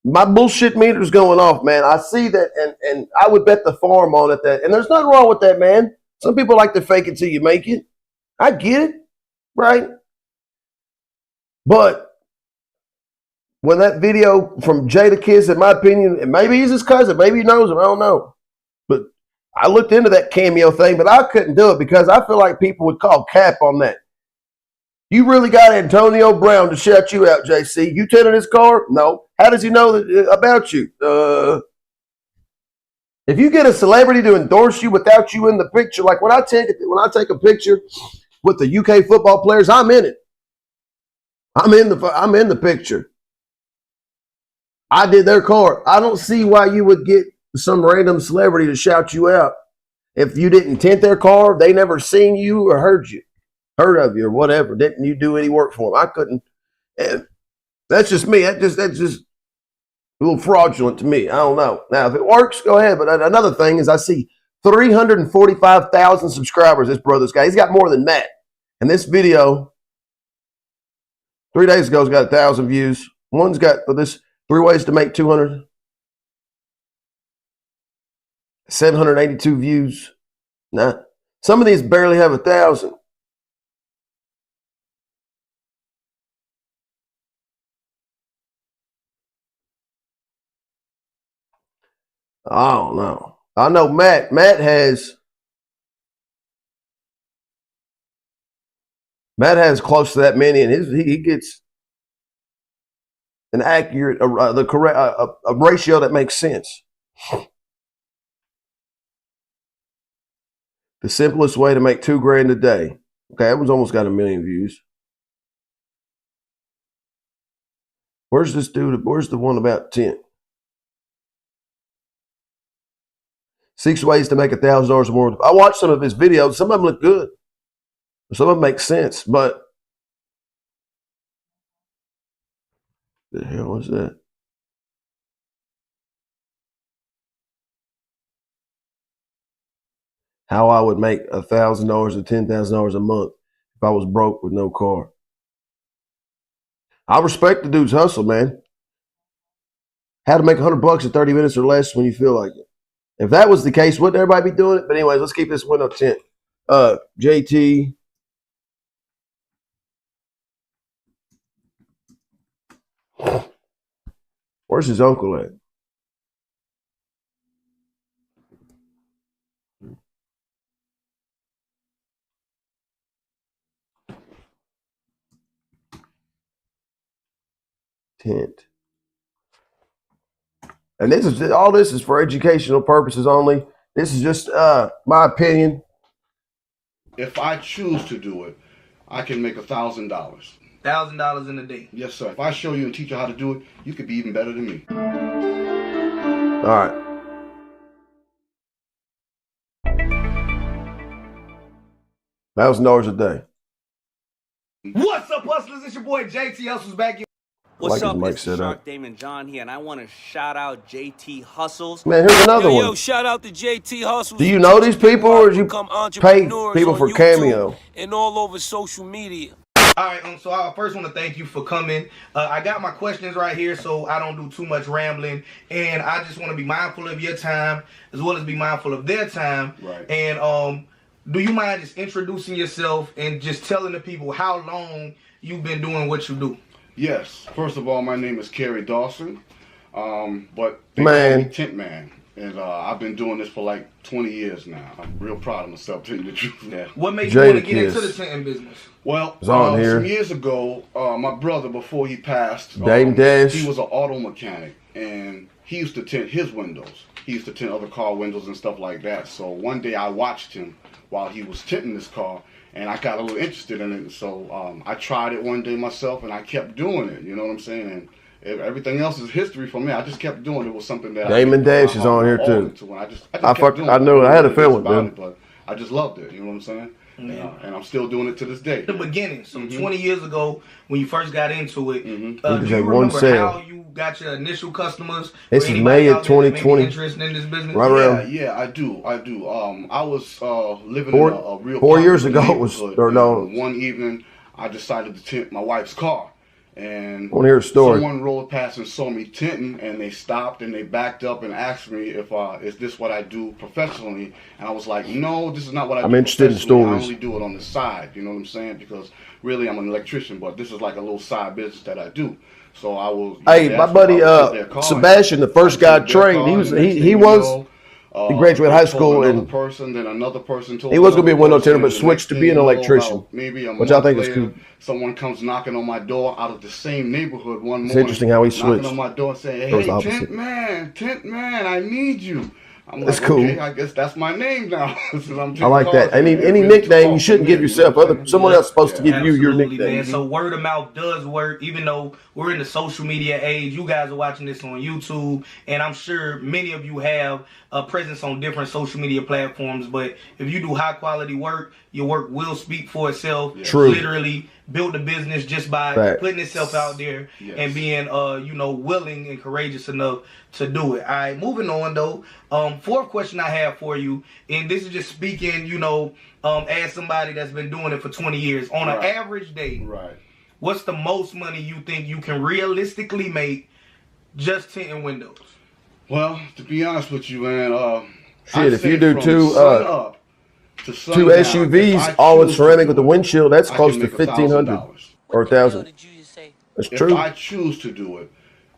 my bullshit meter's going off, man. I see that, and I would bet the farm on it that, and there's nothing wrong with that, man. Some people like to fake it till you make it. I get it, right? But when that video from Jada Kiss, in my opinion, and maybe he's his cousin, maybe he knows him, I don't know. But I looked into that cameo thing, but I couldn't do it because I feel like people would call cap on that. You really got Antonio Brown to shout you out, JC. You tinted his car? No. How does he know about you? If you get a celebrity to endorse you without you in the picture, like when I take a picture with the UK football players, I'm in it. I'm in the picture. I did their car. I don't see why you would get some random celebrity to shout you out if you didn't tint their car. They never seen you or heard of you or whatever. Didn't you do any work for them? I couldn't. That's just me. That's just a little fraudulent to me. I don't know. Now, if it works, go ahead. But another thing is I see 345,000 subscribers this brother's got. He's got more than that. And this video, 3 days ago, has got 1,000 views. One's got this 3 ways to make 782 views. Nah, Some of these barely have 1,000. I don't know. I know Matt has close to that many, and he gets an accurate, the correct, a ratio that makes sense. The simplest way to make $2 grand a day. Okay, that one's almost got 1 million views. Where's this dude? Where's the one about tint? 6 ways to make $1,000 or more. I watched some of his videos. Some of them look good. Some of them make sense, but the hell was that? How I would make $1,000 or $10,000 a month if I was broke with no car. I respect the dude's hustle, man. How to make $100 in 30 minutes or less when you feel like it. If that was the case, wouldn't everybody be doing it? But anyways, let's keep this window tint. JT. Where's his uncle at? Tint. And this is all. This is for educational purposes only. This is just my opinion. If I choose to do it, I can make $1,000. $1,000 in a day. Yes, sir. If I show you and teach you how to do it, you could be even better than me. All right. $1,000 a day. What's up, hustlers? It's your boy JT Hustles back here. What's like up, mic it's set Shark up. Damon John here, and I want to shout out JT Hustles. Man, here's another Yo, one. shout out to JT Hustles. Do you know these people, or do you pay people for Cameo? And all over social media. All right, so I first want to thank you for coming. I got my questions right here, so I don't do too much rambling. And I just want to be mindful of your time, as well as be mindful of their time. Right. And do you mind just introducing yourself and just telling the people how long you've been doing what you do? Yes. First of all, my name is Kerry Dawson, but they Man. call me Tint Man, and I've been doing this for like 20 years now. I'm real proud of myself, telling you the truth. Yeah. What made you want to Jada get into Kiss. the tinting business? Well, on here. some years ago, my brother, before he passed, Dame Dash. he was an auto mechanic, and he used to tint his windows. He used to tint other car windows and stuff like that. So one day I watched him while he was tinting this car, and I got a little interested in it. So I tried it one day myself, and I kept doing it. You know what I'm saying? And everything else is history for me. I just kept doing it. It was something that Damon Dash is on here too. I just kept doing it. I knew it. I had a feeling, about dude. it, but I just loved it. You know what I'm saying? And I'm still doing it to this day. The beginning, so 20 years ago when you first got into it, do you just had one remember sale. how you got your initial customers? This or is anybody May of out there that may be 2020. interested in this business? Right around. Yeah, I do. I was living in a real 4 years ago popular was neighborhood, or no. and one evening I decided to tint my wife's car, and I want to hear a story. someone rolled past and saw me tinting, and they stopped and they backed up and asked me if is this what I do professionally, and I was like, no, this is not what I do. I'm interested in professionally. stories. I only do it on the side. You know what I'm saying? Because really I'm an electrician, but this is like a little side business that I do. So I will. Hey, my buddy Sebastian, the first guy trained, he graduated high school and then another person told he was gonna be a window tinter, but the switched next to thing be an you know, electrician, about maybe a which I month think is later, cool. Someone comes knocking on my door out of the same neighborhood one morning. It's interesting how he knocking switched. on my door and saying, It was "Hey, the opposite. Tint man, I need you." I'm That's like, cool. okay, I guess that's my name now. I like that. Any nickname you shouldn't give yourself. Someone else is supposed to give you your Absolutely, nickname. man. So word of mouth does work, even though we're in the social media age. You guys are watching this on YouTube, and I'm sure many of you have a presence on different social media platforms. But if you do high quality work, your work will speak for itself. Yeah. True. Literally build a business just by Facts. putting itself out there and being willing and courageous enough to do it. All right, moving on though. Fourth question I have for you, and this is just speaking, as somebody that's been doing it for 20 years. On an average day, Right. what's the most money you think you can realistically make just tinting windows? Well, to be honest with you, man, Shit, I'd if say you do from two, sun up to 2 sundown, if I SUVs, all with choose ceramic to with the do it, windshield, that's I close can to make $1,500 $1,000. or $1,000. That's If true. I choose to do it,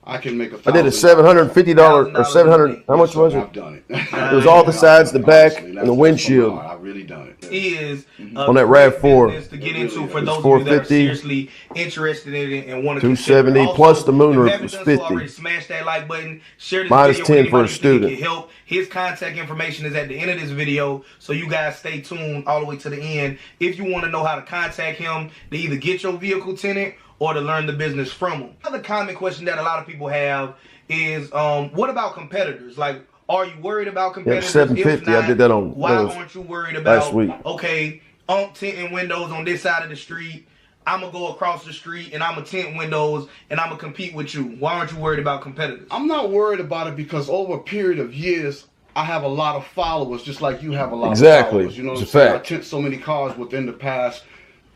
I can make I did a $1,000. $750 or $700. How much was it? I've done it. It was all the sides, the back, and the windshield. I've really done it. Is On that RAV4. business to get into for It's those of you that are 450, seriously interested in it and want to 270 consider it. plus the Also, if you moonroof haven't was done so 50. already, smash that like button, share this Minus video 10 with for a anybody you think student. it can help. His contact information is at the end of this video, so you guys stay tuned all the way to the end if you want to know how to contact him to either get your vehicle tinted or to learn the business from him. Another common question that a lot of people have is, what about competitors? Like, are you worried about competitors? Yeah, $750. If not, I did that on why aren't you worried about, last week. okay, I'm tinting windows on this side of the street, I'm gonna go across the street and I'm gonna tint windows and I'm gonna compete with you? Why aren't you worried about competitors? I'm not worried about it because over a period of years, I have a lot of followers, just like you have a lot of followers. You know what I'm It's a saying? fact. I tint so many cars within the past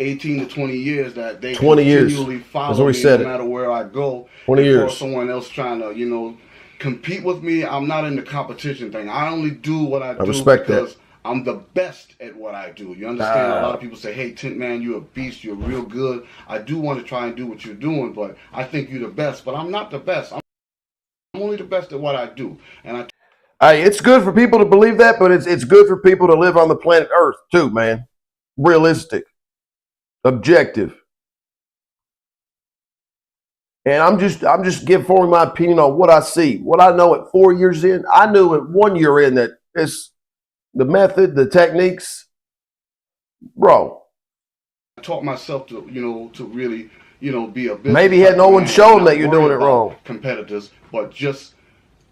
18 to 20 years that they 20 years. continually follow That's what we me said no it. matter where I go. 20 Before years. someone else trying to, you know, compete with me, I'm not in the competition thing. I only do what I do respect that. because I'm the best at what I do. You understand? A lot of people say, hey, Tint Man, you're a beast. You're real good. I do want to try and do what you're doing, but I think you're the best. But I'm not the best. I'm only the best at what I do. And Hey, it's good for people to believe that, but it's good for people to live on the planet Earth too, man. Realistic. Objective. And I'm just forming my opinion on what I see. What I know at 4 years in, I knew at 1 year in that it's the method, the techniques, bro. I taught myself to, you know, to really, you know, be a business. Maybe had no one show them that you're doing it wrong. Competitors, but just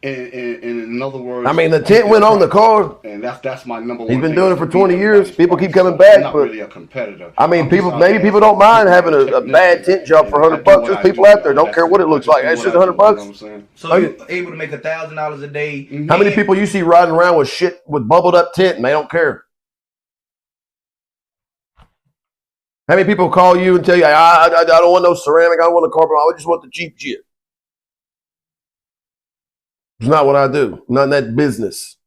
in other words, I mean, the tint went on the car. and that's my number one. He's been thing, doing it is for to be 20 years. everybody's People keep partner. coming back, I'm not but really a competitor. I mean, I'm people, just maybe out people there don't mind as having a technician, bad tint job for and I do $100. what There's I people do, out there man. don't care what it looks That's like. It's what just I do, $100. you know what I'm saying? So you're able to make $1,000 a day. How many people you see riding around with shit with bubbled up tint and they don't care? How many people call you and tell you, I don't want no ceramic, I don't want no carbon, I just want the cheap shit? It's not what I do. I'm not in that business.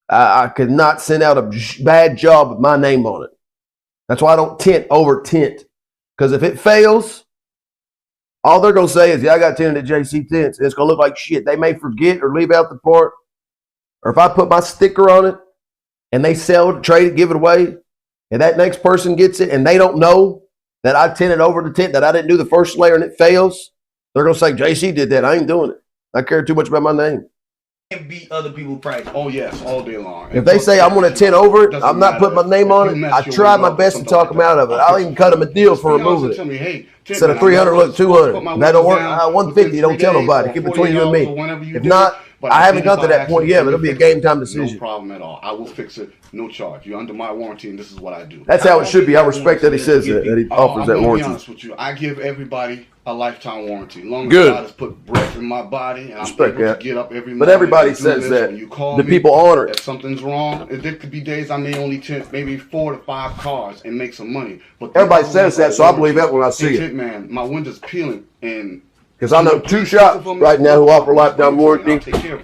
I could not send out a bad job with my name on it. That's why I don't tint over tint. Because if it fails, all they're going to say is, yeah, I got tinted at JC Tints. And it's going to look like shit. They may forget or leave out the part. Or if I put my sticker on it and they sell it, trade it, give it away, and that next person gets it and they don't know that I tinted over the tint, that I didn't do the first layer and it fails, they're going to say, JC did that. I ain't doing it. I care too much about my name. And beat other people's price. Oh yes, all day long. If they say I'm going to tint over it, I'm not putting my name on it. I tried my best to talk them out of it. I'll even cut them a deal for removing it. Instead of 300, look, 200. If that don't work, 150. Don't tell nobody. Keep it between you and me. If not, I haven't got to that point yet, but it'll be a game time decision. No problem at all. I will fix it, no charge. You're under my warranty, and this is what I do. That's how it should be. I respect that he says that he offers that I'm gonna be warranty. honest with you. I give everybody a lifetime warranty. Long as Good. God has put breath in my body, and I'm Respect able that. to get up every morning. But everybody and do says this, that. when you call The me, people honor it. If something's wrong, there could be days I may only tint maybe 4 to 5 cars and make some money. But Everybody says that, so I believe that when I see it. Man, my window's peeling, and Because I know 2 shops right now who offer lifetime warranty,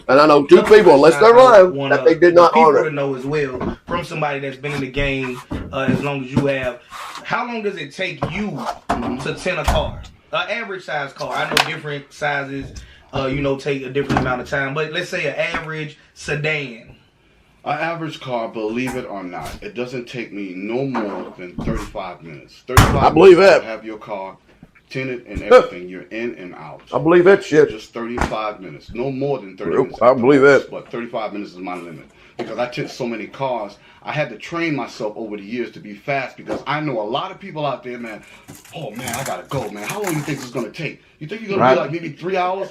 and I know 2 people, unless they're lying, that they did not honor People it. to know as well from somebody that's been in the game as long as you have. How long does it take you to tint a car? An average size car. I know different sizes, take a different amount of time. But let's say an average sedan. An average car, believe it or not, it doesn't take me no more than 35 minutes. 35 I believe minutes that. to have your car tinted and everything. You're in and out. I believe that shit. Just 35 minutes. No more than 30 Nope, minutes. I believe that. But 35 minutes is my limit. Because I tint so many cars, I had to train myself over the years to be fast, because I know a lot of people out there, man, oh man, I gotta go, man. How long do you think this is gonna take? You think you're gonna be like maybe 3 hours?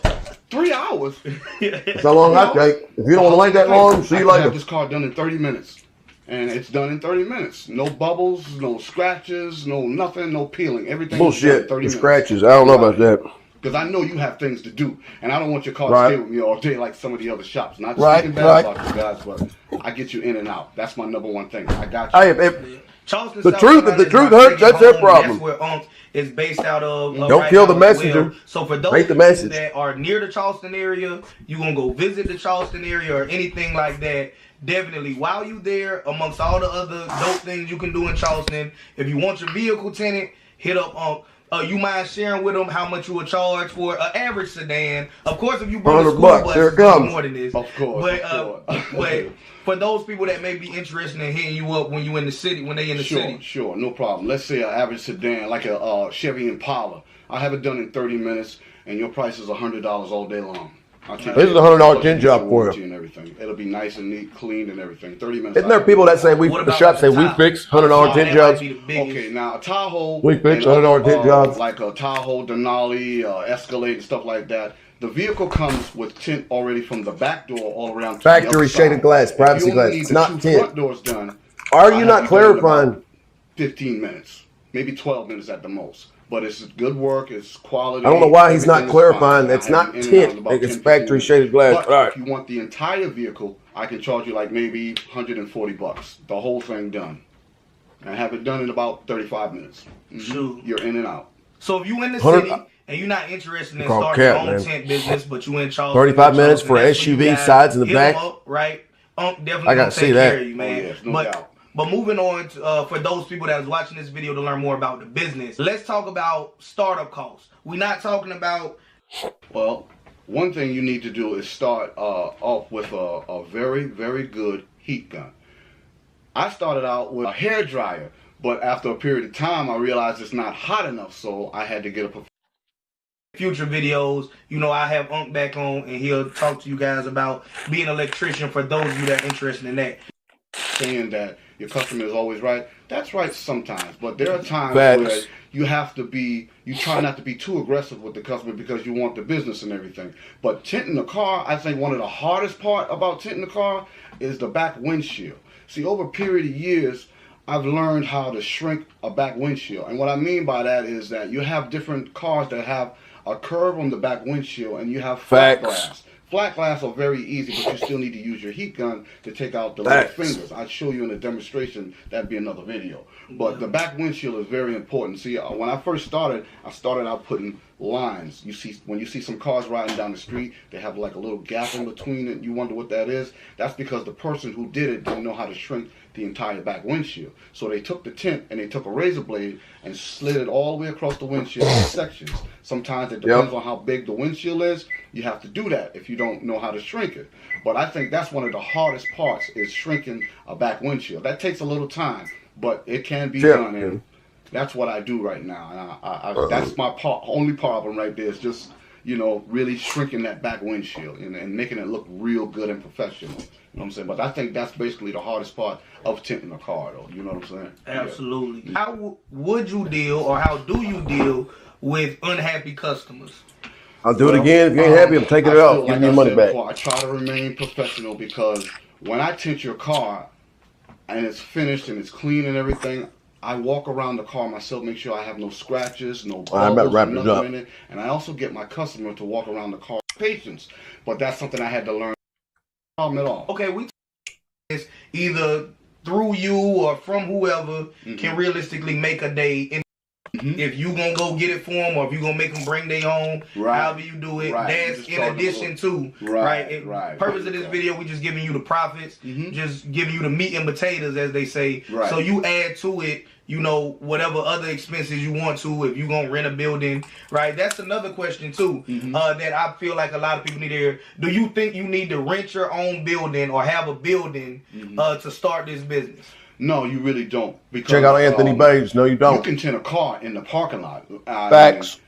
3 hours? That's how long I take. If you don't want to wait that long, see you I can have later. this car done in 30 minutes. And it's done in 30 minutes. No bubbles, no scratches, no nothing, no peeling. Everything is done in Bullshit. 30 The minutes. scratches. I don't know about that. Because I know you have things to do, and I don't want your car Right. to stay with me all day like some of the other shops. Not Right, speaking bad right. about you guys, but I get you in and out. That's my number one thing. I got you. Hey, Charleston, The South truth- Carolina the is truth my hurts, second that's their home. problem. That's where Unk is based out of. Don't right kill now the as messenger. well. So for those Hate the people message. that are near the Charleston area, you gonna go visit the Charleston area or anything like that. Definitely, while you there, amongst all the other dope things you can do in Charleston, if you want your vehicle tinted, hit up Unk. You mind sharing with them how much you would charge for an average sedan? Of course, if you bring a $100 school bucks, bus, here it it's gonna be comes. more than this. Of course, But, of course. but for those people that may be interested in hitting you up when you in the city, when they in the city. Sure, no problem. Let's say an average sedan, like a Chevy Impala. I have it done in 30 minutes, and your price is $100 all day long. I'll take This is it. a $100 Plus tint you get job your for warranty you. and everything. It'll be nice and neat, clean and everything. 30 minutes. Isn't there people that say What the about shop say the we Tahoe? fix $100 That tint might jobs? be the biggest. Okay, now a Tahoe, We fix and $100 tint jobs. like a Tahoe, Denali, Escalade, and stuff like that. The vehicle comes with tint already from the back door all around. To the Factory other shaded side. glass, If privacy you only glass. need It's the not two tint. front doors done. Are I you have not it done in about clarifying? 15 minutes, maybe 12 minutes at the most. But it's good work, it's quality. I don't know why he's not everything is clarifying fine. that's I have not you in and out tint, in about it's 10, 15 factory minutes. shaded glass. But All right. if you want the entire vehicle, I can charge you like maybe $140, the whole thing done. And have it done in about 35 minutes. Shoot. You're in and out. So if you in the 100 city and you're not interested in Call starting your cap, own man. tent business, but you in Charleston, 35 minutes for that's where you SUV guys sides in the hit 'em back. up, right? Definitely I gotta gonna see take that. care of you, man. Oh, yes, no but doubt. but moving on to, for those people that is watching this video to learn more about the business, let's talk about startup costs. We're not talking about. Well, one thing you need to do is start off with a very, very good heat gun. I started out with a hair dryer, but after a period of time, I realized it's not hot enough, so I had to get a Future videos, you know, I have Unk back on and he'll talk to you guys about being an electrician for those of you that are interested in that. saying that your customer is always right. That's right sometimes, but there are times Facts. where you try not to be too aggressive with the customer because you want the business and everything. But tinting the car, I think one of the hardest part about tinting the car is the back windshield. See, over a period of years, I've learned how to shrink a back windshield. And what I mean by that is that you have different cars that have a curve on the back windshield and you have flat Facts. glass. Flat glass are very easy, but you still need to use your heat gun to take out the little Facts. fingers. I'd show you in a demonstration. That'd be another video. But the back windshield is very important. See, when I first started, I started out putting lines. You see, when you see some cars riding down the street, they have like a little gap in between it. You wonder what that is. That's because the person who did it didn't know how to shrink the entire back windshield. So they took the tint and they took a razor blade and slid it all the way across the windshield in sections. Sometimes it depends on how big the windshield is. You have to do that if you don't know how to shrink it. But I think that's one of the hardest parts is shrinking a back windshield. That takes a little time, but it can be done. And that's what I do right now. And that's my only problem right there is just, you know, really shrinking that back windshield and making it look real good and professional. You know what I'm saying? But I think that's basically the hardest part of tinting a car, though. You know what I'm saying? Absolutely. Yeah. How would you deal, or how do you deal with unhappy customers? I'll do it again. If you ain't happy, I'm taking it off. Give me your money back. Before, I try to remain professional because when I tint your car and it's finished and it's clean and everything, I walk around the car myself, make sure I have no scratches, no bubbles, nothing in it. And I also get my customer to walk around the car with patience. But that's something I had to learn. No problem at all. Okay, we is either through you or from whoever can realistically make a day. In if you gonna go get it for them, or if you gonna make them bring their own, however you do it, that's in addition to purpose of this video. We just giving you the profits, just giving you the meat and potatoes, as they say. So you add to it, you know, whatever other expenses you want to. If you gonna rent a building, right? That's another question too, that I feel like a lot of people need to hear. Do you think you need to rent your own building or have a building to start this business? No, you really don't. Because, check out Anthony Bates. No, you don't. You can tint a car in the parking lot. Facts.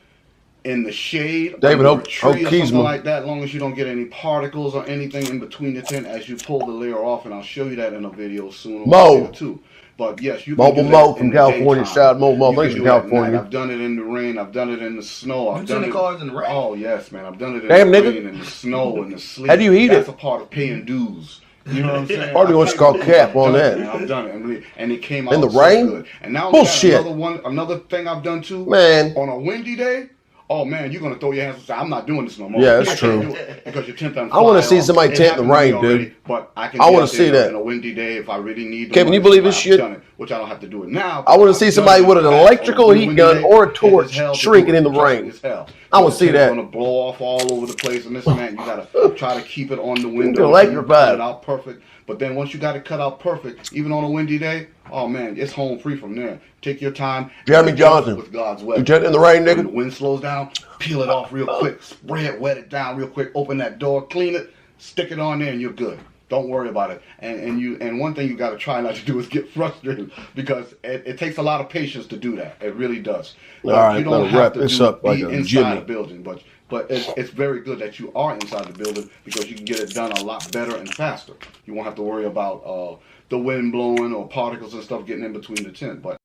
In the shade, David under a tree or something Keesman. like that, as long as you don't get any particles or anything in between the tint as you pull the layer off, and I'll show you that in a video soon. Mo. Too. But yes, you can Mobile do Mo that from in the California. daytime. Shout out Mo. You Thanks can from do it at California. night. I've done it in the rain. I've done it in the snow. I've done the cars in the rain? Oh yes, man. I've done it in Damn, the nigga. rain and the snow and the sleet. How do you heat That's it? a part of paying dues. You know what I'm saying? Or do what's called cap on that. I've done it, and it came out In the so rain? good. And now Bullshit. another thing I've done too. Man. On a windy day, oh man, you're gonna throw your hands and say, I'm not doing this no more. Yeah, that's I can't true. do it because your tint done I want to fly see off. somebody It tent in happened the to me rain, already, dude. But I can I get want out to see there that. in a windy day if I really need the Kevin, money. you believe this I've shit? done it, which I don't have to do it now. I want to I've see done somebody it with an in the past. electrical On a heat windy gun day, or a it is torch hell to shrinking do in the Trust me, rain. it's hell. I want to see that. It's gonna blow off all over the place and this and that. You gotta try to keep it on the window. Electrified. Cut it out perfect. But then once you got it cut out perfect, even on a windy day, oh man, it's home free from there. Take your time. Jeremy Johnson, with God's you weather. tent in the rain, When the nigga? wind slows down, peel it off real quick, spray it, wet it down real quick, open that door, clean it, stick it on there, and you're good. Don't worry about it. And one thing you got to try not to do is get frustrated because it takes a lot of patience to do that. It really does. All right, you don't let's have wrap to this up like be a inside Jimmy. a building, but it's very good that you are inside the building because you can get it done a lot better and faster. You won't have to worry about the wind blowing or particles and stuff getting in between the tint. But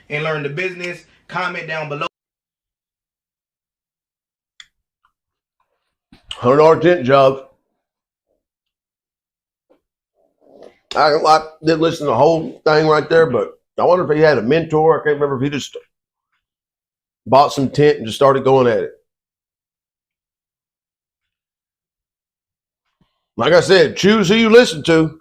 and learn the business. Comment down below. $100 tent jobs. I didn't listen to the whole thing right there, but I wonder if he had a mentor. I can't remember if he just bought some tent and just started going at it. Like I said, choose who you listen to.